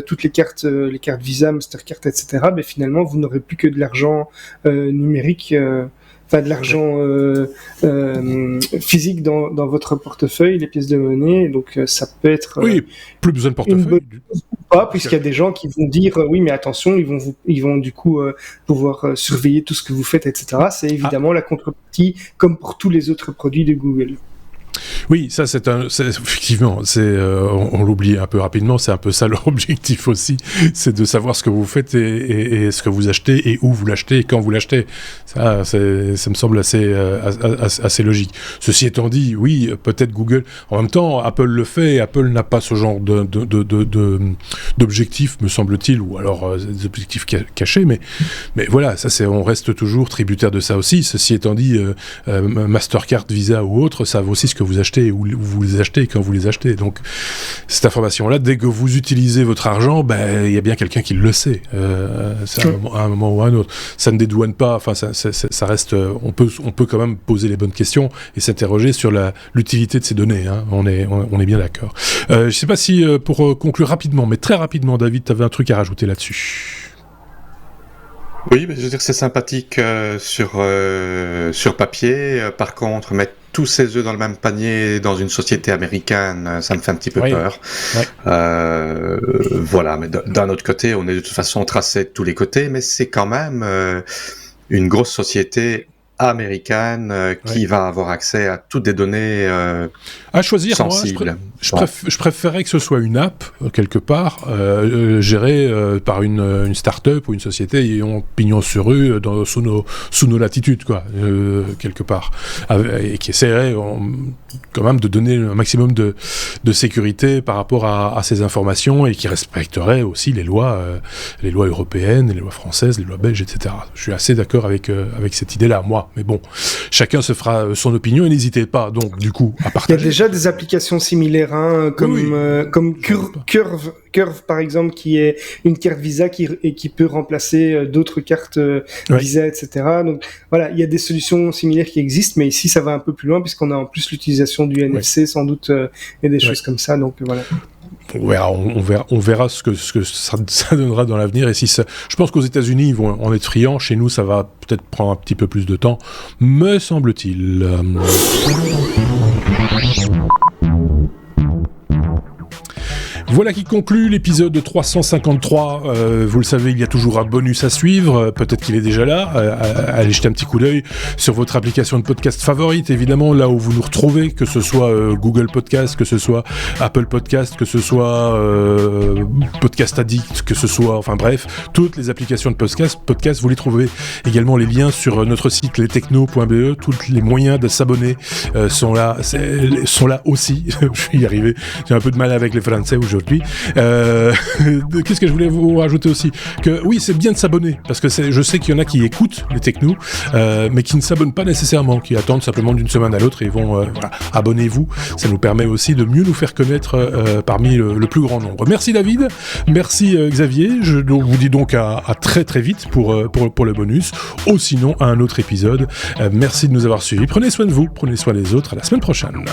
Toutes les cartes Visa, Mastercard, etc. Mais finalement vous n'aurez plus que de l'argent numérique, de l'argent physique dans votre portefeuille, les pièces de monnaie. Donc ça peut être plus besoin de portefeuille pas, puisqu'il y a des gens qui vont dire oui, mais attention, ils vont du coup pouvoir surveiller tout ce que vous faites, etc. C'est évidemment la contrepartie, comme pour tous les autres produits de Google. Oui, ça effectivement, on l'oublie un peu rapidement, c'est un peu ça leur objectif aussi, c'est de savoir ce que vous faites et ce que vous achetez, et où vous l'achetez et quand vous l'achetez. Ça me semble assez logique. Ceci étant dit, oui, peut-être Google, en même temps, Apple le fait, et Apple n'a pas ce genre d'objectif, me semble-t-il, ou alors des objectifs cachés, mais voilà, on reste toujours tributaire de ça aussi. Ceci étant dit, Mastercard, Visa ou autre savent aussi ce que vous achetez, où vous les achetez et quand vous les achetez. Donc cette information-là, dès que vous utilisez votre argent, il y a bien quelqu'un qui le sait, à un moment ou à un autre. Ça ne dédouane pas, enfin ça reste, on peut quand même poser les bonnes questions et s'interroger sur l'utilité de ces données, hein. On est bien d'accord. Je ne sais pas si, pour conclure rapidement, mais très rapidement, David, tu avais un truc à rajouter là-dessus. Oui, mais je veux dire, c'est sympathique sur papier. Par contre, mettre tous ses œufs dans le même panier dans une société américaine, ça me fait un petit peu peur. Voilà, mais d'un autre côté, on est de toute façon tracé de tous les côtés, mais c'est quand même une grosse société américaine qui va avoir accès à toutes des données à choisir, sensibles. Moi, je préférerais que ce soit une app, quelque part, gérée par une start-up ou une société ayant pignon sur rue sous nos latitudes, quoi, quelque part. Et qui essaierait quand même de donner un maximum de sécurité par rapport à ces informations, et qui respecterait aussi les lois européennes, les lois françaises, les lois belges, etc. Je suis assez d'accord avec cette idée-là, moi. Mais bon, chacun se fera son opinion, et n'hésitez pas, donc, du coup, à partager. Il y a déjà des applications similaires, hein, comme Curve, par exemple, qui est une carte Visa qui peut remplacer d'autres cartes Visa, etc. Donc, voilà, il y a des solutions similaires qui existent, mais ici, ça va un peu plus loin, puisqu'on a en plus l'utilisation du NFC, sans doute, et des choses comme ça, donc voilà. On verra ce que ça donnera dans l'avenir. Et je pense qu'aux États-Unis ils vont en être friands. Chez nous, ça va peut-être prendre un petit peu plus de temps, me semble-t-il. Voilà qui conclut l'épisode 353. Vous le savez, il y a toujours un bonus à suivre. Peut-être qu'il est déjà là. Allez jeter un petit coup d'œil sur votre application de podcast favorite, évidemment, là où vous nous retrouvez, que ce soit Google Podcast, que ce soit Apple Podcast, que ce soit Podcast Addict, que ce soit, enfin bref, toutes les applications de podcast, vous les trouvez. Également les liens sur notre site lestechno.be. Tous les moyens de s'abonner sont là aussi. Je vais y arriver. J'ai un peu de mal avec les Français aujourd'hui. Qu'est-ce que je voulais vous rajouter aussi? Que oui, c'est bien de s'abonner, parce que je sais qu'il y en a qui écoutent les technos, mais qui ne s'abonnent pas nécessairement, qui attendent simplement d'une semaine à l'autre et vont voilà, abonnez-vous. Ça nous permet aussi de mieux nous faire connaître parmi le plus grand nombre. Merci David, merci Xavier. Je vous dis donc à très très vite pour le bonus, ou sinon à un autre épisode. Merci de nous avoir suivis. Prenez soin de vous, prenez soin des autres. À la semaine prochaine.